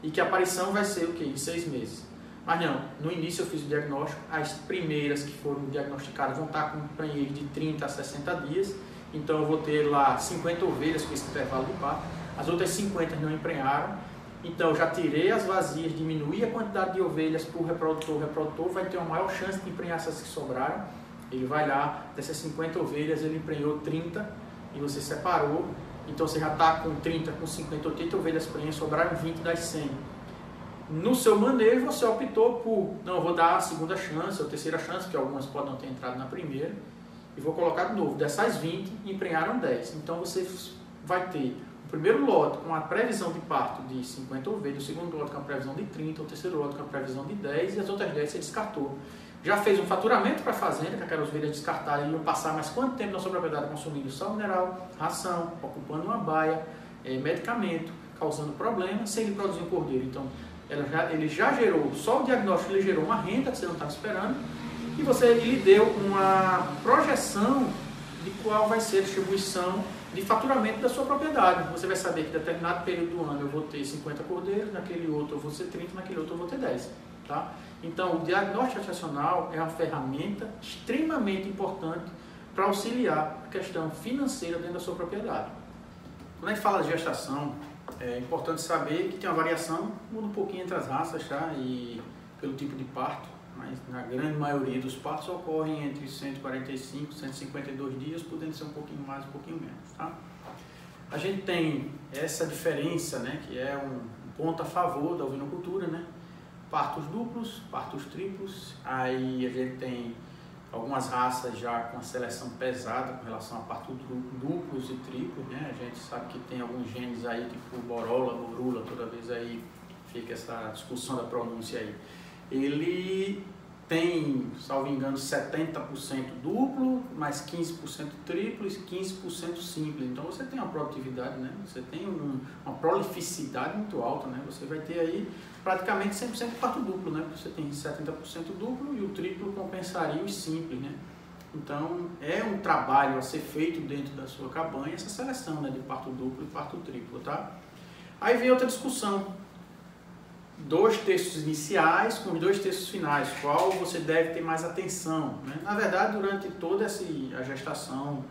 e que a aparição vai ser o quê? Em 6 meses. Mas não, no início eu fiz o diagnóstico, as primeiras que foram diagnosticadas vão estar com um prenheiro de 30 a 60 dias, então eu vou ter lá 50 ovelhas com esse intervalo de parto, as outras 50 não emprenharam. Então, eu já tirei as vazias, diminuí a quantidade de ovelhas para o reprodutor vai ter uma maior chance de emprenhar essas que sobraram. Ele vai lá, dessas 50 ovelhas, ele emprenhou 30 e você separou, então você já está com 30, com 50, 80 ovelhas prenhas, sobraram 20 das 100. No seu manejo, você optou por, não, eu vou dar a segunda chance, ou terceira chance, porque algumas podem não ter entrado na primeira, e vou colocar de novo. Dessas 20, emprenharam 10. Então você vai ter o primeiro lote com a previsão de parto de 50 ovelhas, o segundo lote com a previsão de 30, o terceiro lote com a previsão de 10, e as outras 10 você descartou. Já fez um faturamento para a fazenda, que aquelas ovelhas descartadas iam passar mais quanto tempo na sua propriedade consumindo sal mineral, ração, ocupando uma baia, medicamento, causando problemas, sem ele produzir um cordeiro. Então, ele já gerou, só o diagnóstico ele gerou uma renda que você não estava esperando, e ele deu uma projeção de qual vai ser a distribuição de faturamento da sua propriedade. Você vai saber que em determinado período do ano eu vou ter 50 cordeiros, naquele outro eu vou ter 30, naquele outro eu vou ter 10. Tá? Então, o diagnóstico gestacional é uma ferramenta extremamente importante para auxiliar a questão financeira dentro da sua propriedade. Quando a gente fala de gestação, é importante saber que tem uma variação, muda um pouquinho entre as raças, tá? E pelo tipo de parto, mas na grande maioria dos partos ocorrem entre 145 e 152 dias, podendo ser um pouquinho mais, um pouquinho menos. Tá? A gente tem essa diferença, né, que é um ponto a favor da ovinocultura, né? Partos duplos, partos triplos, aí a gente tem algumas raças já com a seleção pesada com relação a partos duplos e triplos, né? A gente sabe que tem alguns genes aí, tipo borola, borula, toda vez aí fica essa discussão da pronúncia aí. Ele tem, salvo engano, 70% duplo, mais 15% triplo e 15% simples. Então você tem uma produtividade, né? Você tem uma prolificidade muito alta, né? Você vai ter aí praticamente 100% de parto duplo, né? Você tem 70% duplo e o triplo compensaria os simples, né? Então é um trabalho a ser feito dentro da sua cabanha, essa seleção, né, de parto duplo e parto triplo, tá? Aí vem outra discussão. 2 terços iniciais com os 2 terços finais, qual você deve ter mais atenção, né? Na verdade, durante toda a gestação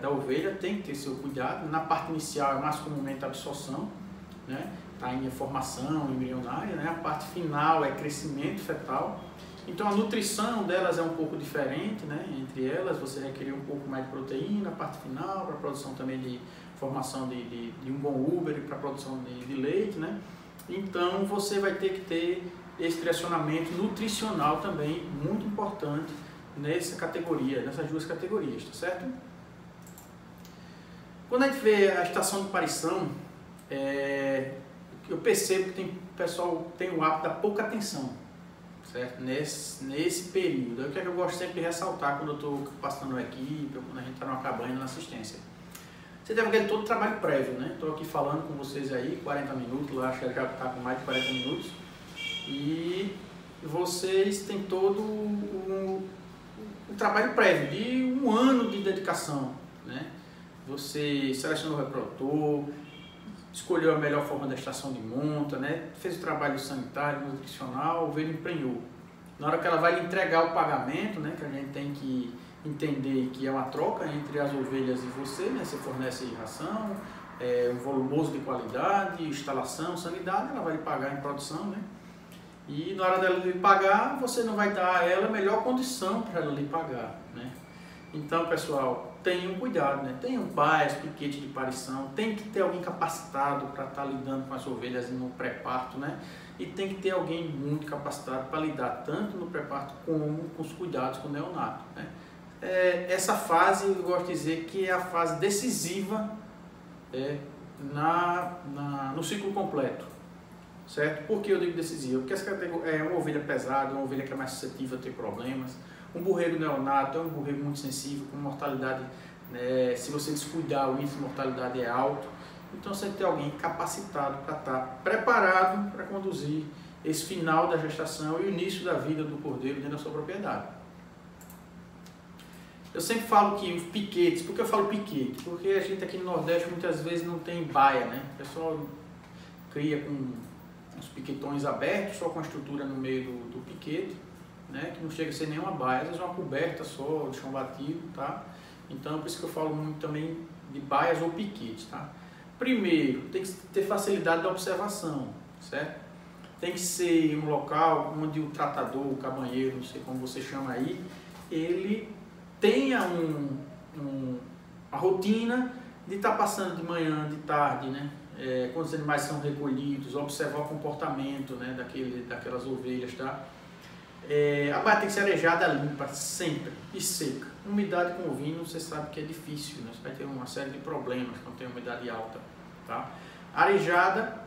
da ovelha tem que ter seu cuidado. Na parte inicial é mais comumente a absorção, né? Está em formação embrionária, né? A parte final é crescimento fetal. Então a nutrição delas é um pouco diferente, né? Entre elas você requer um pouco mais de proteína, a parte final, para a produção também de formação de um bom útero, para a produção de leite, né? Então você vai ter que ter esse direcionamento nutricional também muito importante nessa categoria, nessas duas categorias, tá certo? Quando a gente vê a estação de parição, eu percebo que o pessoal tem o hábito da pouca atenção, certo? Nesse período. É o que eu gosto sempre de ressaltar quando eu estou capacitando a equipe, ou quando a gente está numa cabanha na assistência. Você deve ter todo o trabalho prévio, né? Estou aqui falando com vocês aí, 40 minutos, lá acho que já está com mais de 40 minutos. E vocês têm todo o trabalho prévio, de 1 ano de dedicação, né? Você selecionou o reprodutor, escolheu a melhor forma da estação de monta, né? Fez o trabalho sanitário, nutricional, a ovelha emprenhou. Na hora que ela vai lhe entregar o pagamento, né? Que a gente tem que entender que é uma troca entre as ovelhas e você, né? Você fornece ração, um volumoso de qualidade, instalação, sanidade, ela vai lhe pagar em produção, né? E na hora dela lhe pagar, você não vai dar a ela a melhor condição para ela lhe pagar, né? Então, pessoal, tenham cuidado, né? Tenham baias, piquete de parição, tem que ter alguém capacitado para estar lidando com as ovelhas no pré-parto, né? E tem que ter alguém muito capacitado para lidar tanto no pré-parto como com os cuidados com o neonato, né? Essa fase, eu gosto de dizer que é a fase decisiva no ciclo completo, certo? Por que eu digo decisiva? Porque essa é uma ovelha pesada, uma ovelha que é mais suscetível a ter problemas. Um burreiro neonato é um burreiro muito sensível, com mortalidade, né, se você descuidar, o índice de mortalidade é alto. Então você tem que ter alguém capacitado para estar preparado para conduzir esse final da gestação e o início da vida do cordeiro dentro da sua propriedade. Eu sempre falo que os piquetes, por que eu falo piquete? Porque a gente aqui no Nordeste muitas vezes não tem baia, né? O pessoal cria com os piquetões abertos, só com a estrutura no meio do piquete, né? Que não chega a ser nenhuma baia, às vezes uma coberta só, de chão batido, tá? Então por isso que eu falo muito também de baias ou piquetes, tá? Primeiro, tem que ter facilidade da observação, certo? Tem que ser um local onde o tratador, o cabanheiro, não sei como você chama aí, ele tenha a rotina de estar passando de manhã, de tarde, né? Quando os animais são recolhidos, observar o comportamento, né, daquelas ovelhas, tá? A baia tem que ser arejada limpa, sempre, e seca. Umidade com ovinho, você sabe que é difícil, né? Você vai ter uma série de problemas quando tem umidade alta, tá? Arejada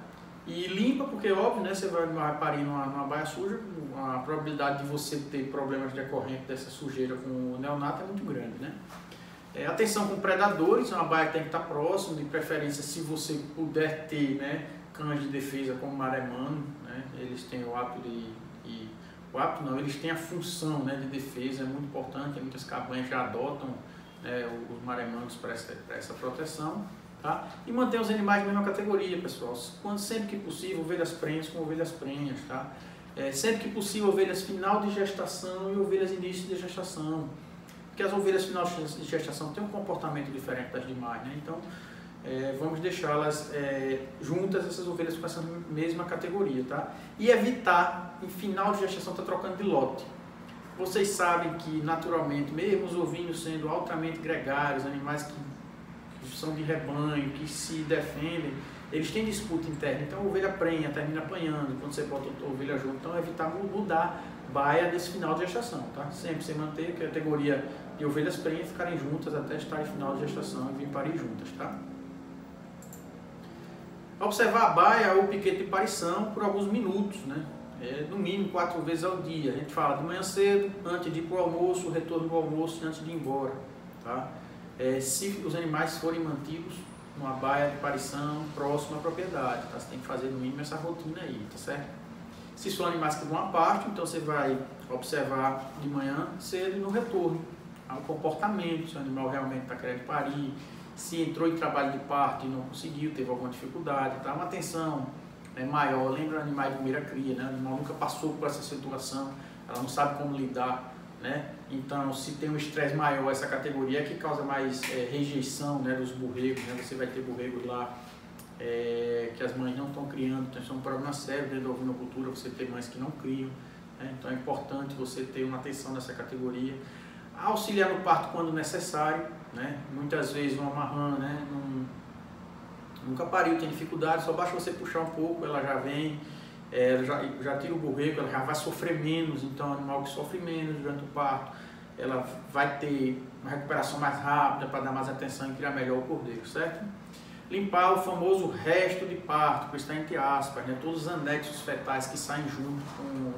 e limpa, porque óbvio, né, você vai parir numa baia suja, a probabilidade de você ter problemas decorrentes dessa sujeira com o neonato é muito grande, né? Atenção com predadores, uma baia tem que estar próximo, de preferência se você puder ter, né, cães de defesa como maremano, né? Eles têm o hábito eles têm a função, né, de defesa, é muito importante, muitas cabanhas já adotam, né, os maremanos para essa proteção, tá? E manter os animais na mesma categoria, pessoal, sempre que possível, ovelhas prenhas com ovelhas prenhas, tá? Sempre que possível, ovelhas final de gestação e ovelhas início de gestação, porque as ovelhas final de gestação têm um comportamento diferente das demais, né? Então, vamos deixá-las juntas, essas ovelhas com essa mesma categoria, tá? E evitar, em final de gestação, estar trocando de lote. Vocês sabem que, naturalmente, mesmo os ovinhos sendo altamente gregários, animais que são de rebanho, que se defendem, eles têm disputa interna. Então, a ovelha prenha, termina apanhando, quando você bota a ovelha junto. Então, evitar mudar baia desse final de gestação, tá? Sempre se manter a categoria de ovelhas prenhas ficarem juntas até estar em final de gestação e vir parir juntas, tá? Observar a baia ou o piquete de parição por alguns minutos, né? No mínimo 4 vezes ao dia. A gente fala de manhã cedo, antes de ir para o almoço, retorno do almoço e antes de ir embora, tá? Se os animais forem mantidos numa baia de parição próxima à propriedade, tá? Você tem que fazer no mínimo essa rotina aí, tá certo? Se são animais que vão à parte, então você vai observar de manhã cedo e no retorno o comportamento, se o animal realmente está querendo parir, se entrou em trabalho de parto e não conseguiu, teve alguma dificuldade, tá? Uma atenção maior, lembra animais de primeira cria, né? O animal nunca passou por essa situação, ela não sabe como lidar, né? Então, se tem um estresse maior, essa categoria é que causa mais rejeição, né, dos borregos, né? Você vai ter borregos lá que as mães não estão criando, então isso é um problema sério dentro da ovinocultura, você ter mães que não criam, né? Então é importante você ter uma atenção nessa categoria. Auxiliar no parto quando necessário, né? Muitas vezes uma marrã, né, nunca pariu, tem dificuldade, só basta você puxar um pouco, ela já vem, já tira o borrego, ela já vai sofrer menos, então é um animal que sofre menos durante o parto, ela vai ter uma recuperação mais rápida para dar mais atenção e criar melhor o cordeiro, certo? Limpar o famoso resto de parto, que está entre aspas, né? Todos os anexos fetais que saem junto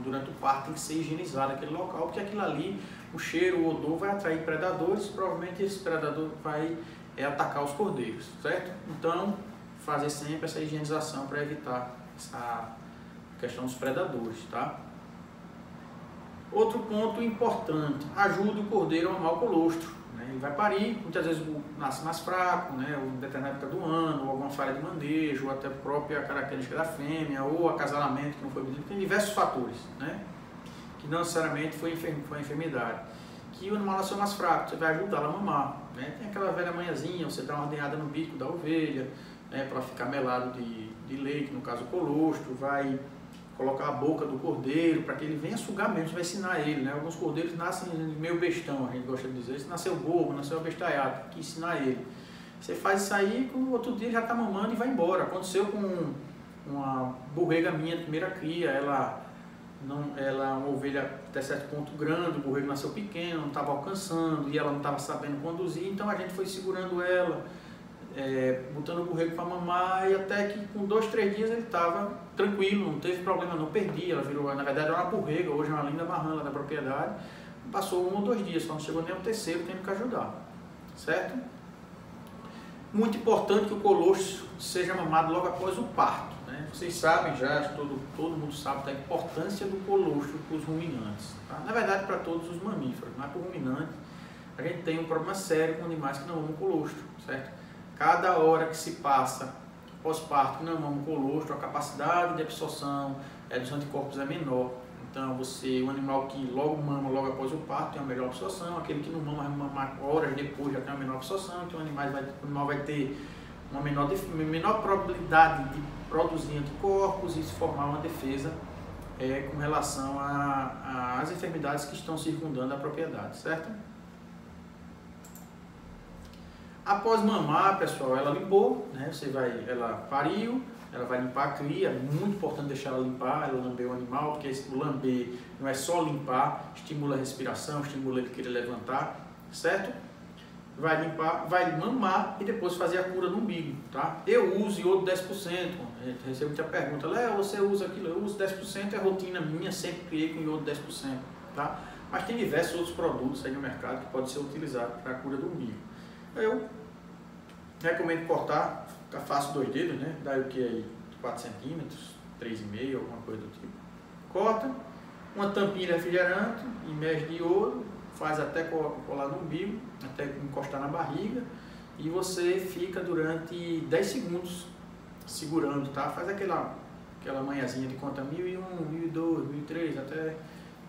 durante o parto tem que ser higienizado aquele local, porque aquilo ali, o cheiro, o odor vai atrair predadores, provavelmente esse predador vai atacar os cordeiros, certo? Então, fazer sempre essa higienização para evitar essa questão dos predadores, tá? Outro ponto importante, ajude o cordeiro a amar o colostro, né? Ele vai parir, muitas vezes nasce mais fraco, né? Ou em determinada época do ano, ou alguma falha de manejo, ou até a própria característica da fêmea, ou acasalamento que não foi medido, tem diversos fatores, né? Que não necessariamente foi enfermidade. Que o animal nasceu mais fraco, você vai ajudá-la a mamar, né? Tem aquela velha manhãzinha, você dá uma ordenhada no bico da ovelha, né, para ficar melado de leite, no caso o colostro, vai colocar a boca do cordeiro para que ele venha sugar mesmo, você vai ensinar ele, né? Alguns cordeiros nascem meio bestão, a gente gosta de dizer, se nasceu bobo, nasceu abestalhado, tem que ensinar ele. Você faz isso aí, no outro dia já está mamando e vai embora. Aconteceu com uma borrega minha de primeira cria, ela é uma ovelha até certo ponto grande, o borrego nasceu pequeno, não estava alcançando e ela não estava sabendo conduzir, então a gente foi segurando ela, botando o borrego para mamar, e até que com 2, 3 dias ele estava tranquilo, não teve problema, não perdi, ela virou, na verdade era uma borrega, hoje é uma linda marrã lá da propriedade, passou 1 ou 2 dias, só não chegou nem ao terceiro, tendo que ajudar, certo? Muito importante que o colostro seja mamado logo após o parto, né? Vocês sabem já, todo mundo sabe da importância do colostro para os ruminantes, tá? Na verdade para todos os mamíferos, mas para o ruminante a gente tem um problema sério com animais que não mamam colostro, certo? Cada hora que se passa pós-parto que não mama o colostro, a capacidade de absorção dos anticorpos é menor. Então, um animal que logo mama logo após o parto tem uma melhor absorção, aquele que não mama vai mamar horas depois já tem uma menor absorção, então o animal vai ter uma menor probabilidade de produzir anticorpos e se formar uma defesa com relação às enfermidades que estão circundando a propriedade, certo? Após mamar, pessoal, ela limpou, né? Ela pariu, ela vai limpar a cria, é muito importante deixar ela limpar, ela lamber o animal, porque o lamber não é só limpar, estimula a respiração, estimula ele querer levantar, certo? Vai limpar, vai mamar e depois fazer a cura no umbigo, tá? Eu uso iodo 10%, recebo muita pergunta, Léo, você usa aquilo? Eu uso 10%, é rotina minha, sempre criei com iodo 10%, tá? Mas tem diversos outros produtos aí no mercado que podem ser utilizados para a cura do umbigo. Eu recomendo cortar, fica fácil 2 dedos, né? Dá o que aí? 4 centímetros, 3,5, alguma coisa do tipo. Corta, uma tampinha de refrigerante, imerge de iodo, faz até colar no umbigo, até encostar na barriga, e você fica durante 10 segundos segurando, tá? Faz aquela manhãzinha de conta 1001, 1002, 1003, até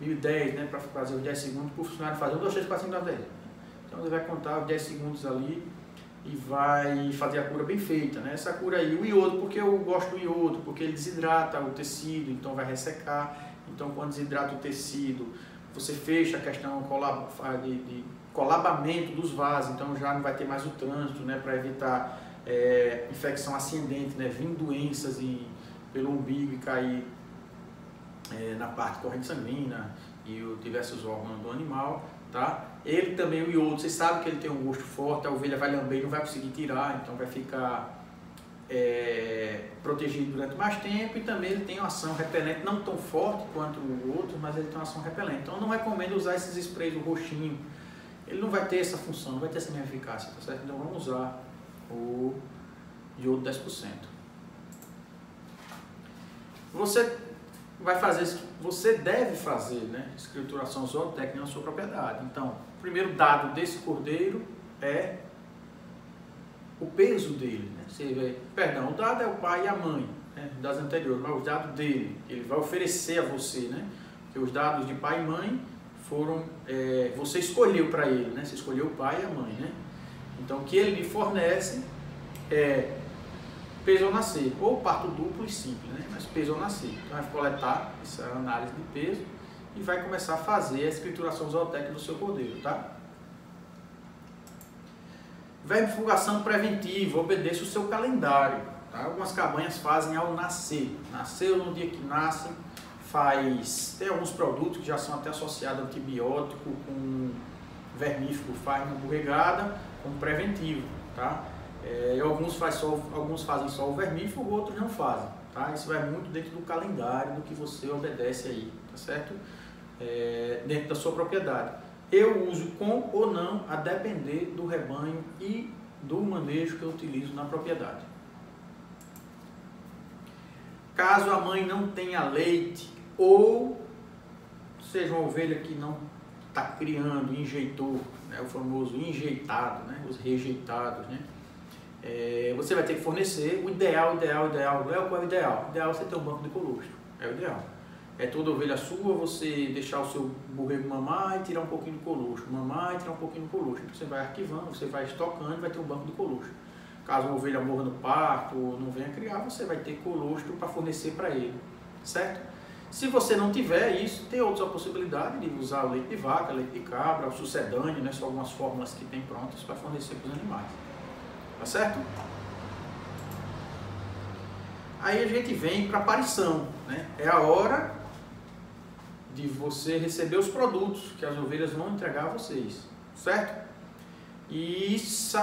1010, né? Para fazer os 10 segundos, para o funcionário fazer 1, 2, 3, 4, 5, 6, 10. Então você vai contar os 10 segundos ali e vai fazer a cura bem feita, né? Essa cura aí, o iodo, porque eu gosto do iodo, porque ele desidrata o tecido, então vai ressecar. Então quando desidrata o tecido, você fecha a questão de colabamento dos vasos, então já não vai ter mais o trânsito, né? Para evitar infecção ascendente, né? Vindo doenças pelo umbigo e cair na parte corrente sanguínea e diversos órgãos do animal, tá? Ele também, o iodo, você sabe que ele tem um gosto forte, a ovelha vai lamber e não vai conseguir tirar, então vai ficar protegido durante mais tempo, e também ele tem uma ação repelente, não tão forte quanto o outro, mas ele tem uma ação repelente. Então eu não recomendo usar esses sprays do roxinho, ele não vai ter essa função, não vai ter essa mesma eficácia, tá certo? Então vamos usar o iodo 10%. Você deve fazer, né, escrituração zootécnica na sua propriedade. Então, o primeiro dado desse cordeiro é o peso dele, né? O dado é o pai e a mãe, né, das anteriores, mas o dado dele, ele vai oferecer a você, né? Porque os dados de pai e mãe foram, você escolheu para ele, né? Você escolheu o pai e a mãe, né? Então, o que ele lhe fornece é peso ao nascer, ou parto duplo e simples, né? Mas peso ao nascer. Então vai coletar essa análise de peso e vai começar a fazer a escrituração zootécnica do seu cordeiro, tá? Vermifugação preventiva, obedeça o seu calendário, tá? Algumas cabanhas fazem ao nascer. Nasceu no dia que nasce, tem alguns produtos que já são até associados a antibiótico com vermífugo, faz uma borregada como preventivo, tá? Alguns fazem só o vermífugo, outros não fazem, tá? Isso vai muito dentro do calendário, do que você obedece aí, tá certo? Dentro da sua propriedade. Eu uso com ou não, a depender do rebanho e do manejo que eu utilizo na propriedade. Caso a mãe não tenha leite, ou seja uma ovelha que não está criando, enjeitou, né, o famoso enjeitado, né, os rejeitados, né? Você vai ter que fornecer o ideal. Qual é o ideal? O ideal é você ter um banco de colostro, é o ideal. É toda ovelha sua, você deixar o seu borrego mamar e tirar um pouquinho do colostro, mamar e tirar um pouquinho do colostro. Então você vai arquivando, você vai estocando e vai ter um banco de colostro. Caso uma ovelha morra no parto ou não venha criar, você vai ter colostro para fornecer para ele, certo? Se você não tiver isso, tem outras possibilidades de usar o leite de vaca, leite de cabra, o sucedâneo, né? São algumas fórmulas que tem prontas para fornecer para os animais. Tá certo? Aí a gente vem para a parição, né? É a hora de você receber os produtos que as ovelhas vão entregar a vocês, certo? E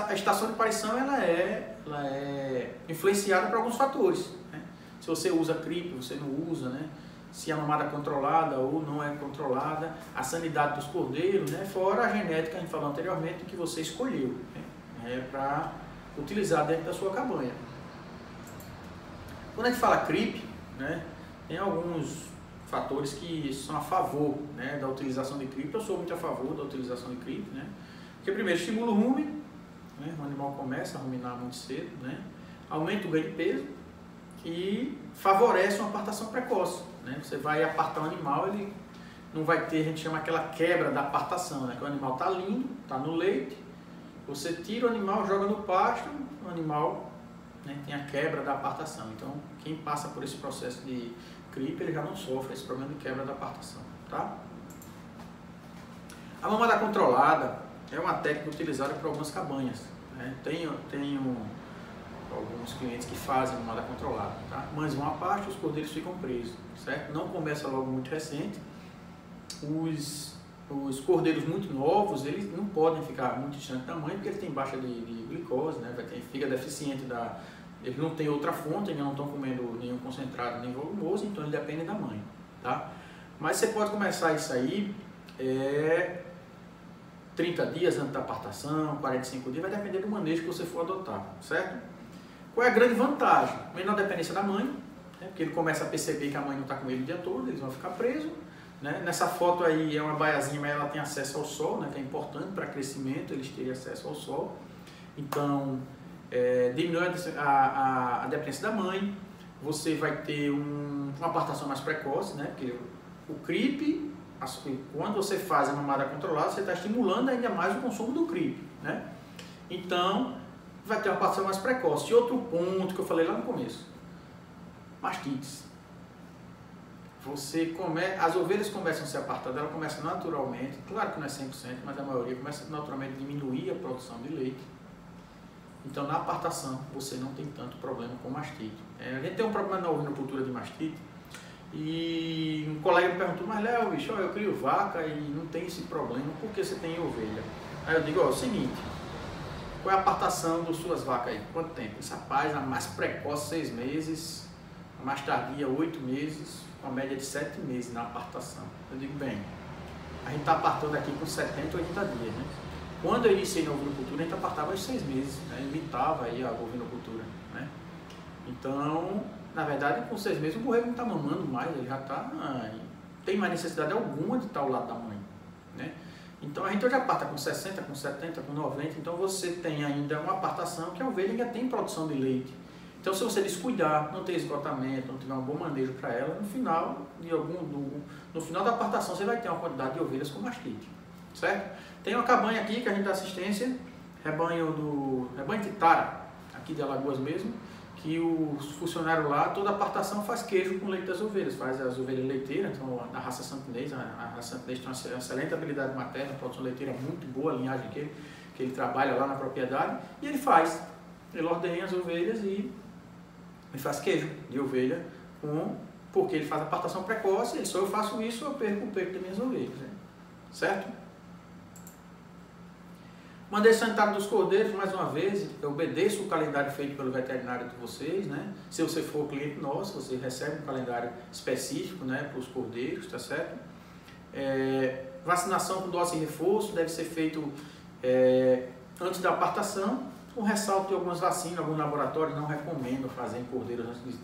a estação de parição ela é influenciada por alguns fatores, né? Se você usa CRIP, você não usa, né? Se a mamada é controlada ou não é controlada, a sanidade dos cordeiros, né? Fora a genética que a gente falou anteriormente que você escolheu, né? Para utilizar dentro da sua cabanha. Quando a gente fala CRIP, né, tem alguns fatores que são a favor, né, da utilização de CRIP. Eu sou muito a favor da utilização de CRIP, né, porque primeiro estimula o rumen, né, o animal começa a ruminar muito cedo, né, aumenta o ganho de peso e favorece uma apartação precoce, né. Você vai apartar um animal, ele não vai ter, a gente chama aquela quebra da apartação, né, que o animal está lindo, está no leite, você tira o animal, joga no pasto, o animal, né, tem a quebra da apartação. Então, quem passa por esse processo de CRIP, ele já não sofre esse problema de quebra da apartação, tá? A mamada controlada é uma técnica utilizada por algumas cabanhas, né? Tenho alguns clientes que fazem mamada controlada, tá? Mães vão à parte, os cordeiros ficam presos, certo? Não começa logo muito recente. Os cordeiros muito novos, eles não podem ficar muito distantes da mãe, porque ele tem baixa de glicose, né? Fica deficiente eles não têm outra fonte, eles não estão comendo nenhum concentrado, nem volumoso, então eles dependem da mãe, tá? Mas você pode começar isso aí 30 dias antes da apartação, 45 dias, vai depender do manejo que você for adotar, certo? Qual é a grande vantagem? Menor dependência da mãe, né? Porque ele começa a perceber que a mãe não está com ele o dia todo, eles vão ficar presos, né? Nessa foto aí é uma baiazinha, mas ela tem acesso ao sol, né? Que é importante para crescimento, eles terem acesso ao sol. Então, diminui a dependência da mãe, você vai ter uma apartação mais precoce, né? Porque o CRIP, quando você faz a mamada controlada, você está estimulando ainda mais o consumo do CRIP, né? Então, vai ter uma apartação mais precoce. E outro ponto que eu falei lá no começo, mastites. As ovelhas começam a ser apartadas, ela começa naturalmente, claro que não é 100%, mas a maioria começa naturalmente a diminuir a produção de leite. Então, na apartação, você não tem tanto problema com mastite. A gente tem um problema na ovinocultura de mastite, e um colega me perguntou, mas Léo, bicho, eu crio vaca e não tem esse problema, por que você tem ovelha? Aí eu digo, é o seguinte, qual é a apartação das suas vacas aí? Quanto tempo? Esse rapaz, a mais precoce 6 meses, a mais tardia 8 meses, com a média de 7 meses na apartação. Eu digo, bem, a gente está apartando aqui com 70, 80 dias, né? Quando eu iniciei na ovinocultura, a gente apartava aos 6 meses, né? Imitava aí a ovinocultura, né? Então, na verdade, com 6 meses o borrego não está mamando mais, ele já está, tem mais necessidade alguma de estar ao lado da mãe, né? Então a gente hoje aparta com 60, com 70, com 90, então você tem ainda uma apartação que a ovelha ainda tem produção de leite. Então se você descuidar, não ter esgotamento, não tiver um bom manejo para ela, no final da apartação você vai ter uma quantidade de ovelhas com mastite, certo? Tem uma cabanha aqui que a gente dá assistência, rebanho de Tara, aqui de Alagoas mesmo, que os funcionários lá, toda a apartação faz queijo com leite das ovelhas, faz as ovelhas leiteiras, então a raça santinês, a raça santinês tem uma excelente habilidade materna, a produção leiteira é muito boa, a linhagem que ele trabalha lá na propriedade, e ele ordenha as ovelhas e faz queijo de ovelha, porque ele faz a apartação precoce, só eu faço isso, eu perco o peito das minhas ovelhas, né? Certo? Manejo sanitário dos cordeiros, mais uma vez, eu obedeço o calendário feito pelo veterinário de vocês, né? Se você for cliente nosso, você recebe um calendário específico, né, para os cordeiros, tá certo? Vacinação com dose de reforço deve ser feito antes da apartação, com ressalto de algumas vacinas, alguns laboratórios não recomendam fazer em cordeiros antes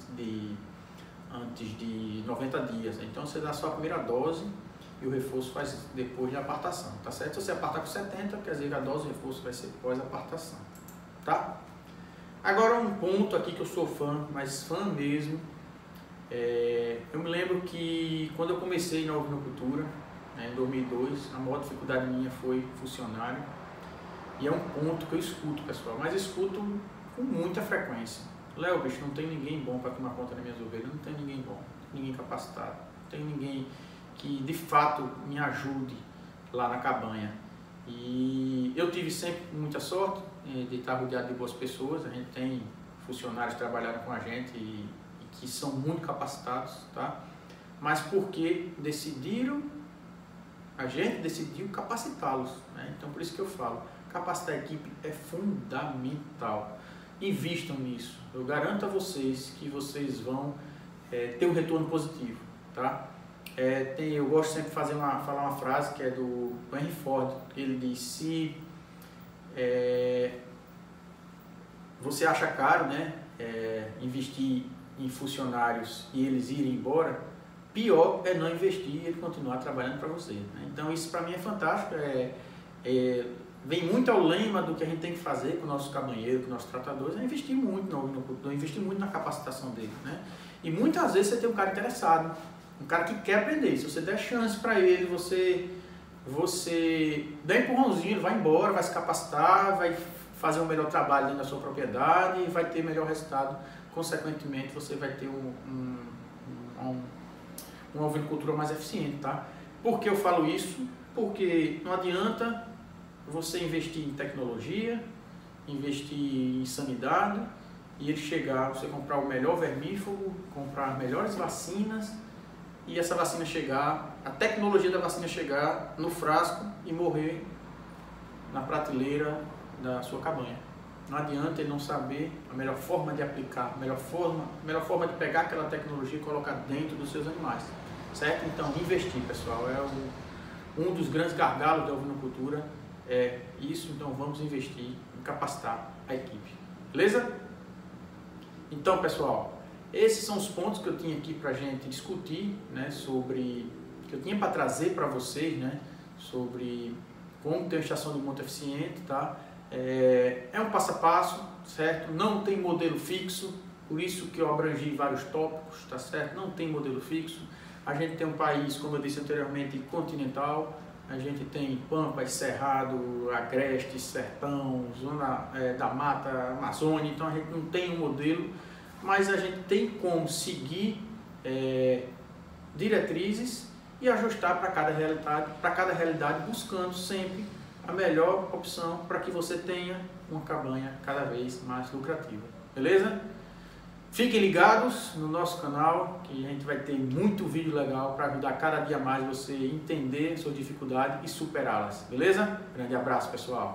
de 90 dias. Então você dá só a primeira dose e o reforço faz depois de apartação, tá certo? Se você apartar com 70, quer dizer que a dose de reforço vai ser pós-apartação, tá? Agora um ponto aqui que eu sou fã, mas fã mesmo, eu me lembro que quando eu comecei na ovinocultura, né, em 2002, a maior dificuldade minha foi funcionário, e é um ponto que eu escuto, pessoal, mas escuto com muita frequência. Léo, bicho, não tem ninguém bom para tomar conta das minhas ovelhas, não tem ninguém bom, ninguém capacitado, não tem ninguém que de fato me ajude lá na cabanha. E eu tive sempre muita sorte de estar rodeado de boas pessoas. A gente tem funcionários que trabalharam com a gente e que são muito capacitados, tá? Mas porque a gente decidiu capacitá-los, né? Então por isso que eu falo, capacitar a equipe é fundamental. Invistam nisso. Eu garanto a vocês que vocês vão ter um retorno positivo, tá? Eu gosto sempre de falar uma frase que é do Henry Ford, que ele diz: se você acha caro, né, investir em funcionários e eles irem embora, pior é não investir e ele continuar trabalhando para você, né? Então isso para mim é fantástico, vem muito ao lema do que a gente tem que fazer com o nosso cabanheiro, com os nossos tratadores, é investir muito investir muito na capacitação dele, né? E muitas vezes você tem um cara interessado, um cara que quer aprender. Se você der chance para ele, você dá empurrãozinho, ele vai embora, vai se capacitar, vai fazer um melhor trabalho dentro da sua propriedade e vai ter melhor resultado. Consequentemente, você vai ter uma ovinocultura mais eficiente, tá? Por que eu falo isso? Porque não adianta você investir em tecnologia, investir em sanidade e ele chegar, você comprar o melhor vermífugo, comprar as melhores vacinas e essa vacina chegar, a tecnologia da vacina chegar no frasco e morrer na prateleira da sua cabanha. Não adianta ele não saber a melhor forma de aplicar, a melhor forma de pegar aquela tecnologia e colocar dentro dos seus animais, certo? Então, investir, pessoal, é um dos grandes gargalos da ovinocultura, é isso. Então, vamos investir em capacitar a equipe, beleza? Então, pessoal, esses são os pontos que eu tinha aqui para a gente discutir, né, que eu tinha para trazer para vocês, né, sobre como ter uma estação de monta eficiente, tá? É um passo a passo, certo? Não tem modelo fixo, por isso que eu abrangi vários tópicos, tá certo? Não tem modelo fixo. A gente tem um país, como eu disse anteriormente, continental. A gente tem pampas, cerrado, agreste, sertão, zona da mata, Amazônia. Então a gente não tem um modelo, mas a gente tem como seguir diretrizes e ajustar para cada realidade, buscando sempre a melhor opção para que você tenha uma cabanha cada vez mais lucrativa, beleza? Fiquem ligados no nosso canal, que a gente vai ter muito vídeo legal para ajudar cada dia mais você a entender suas dificuldades e superá-las, beleza? Grande abraço, pessoal!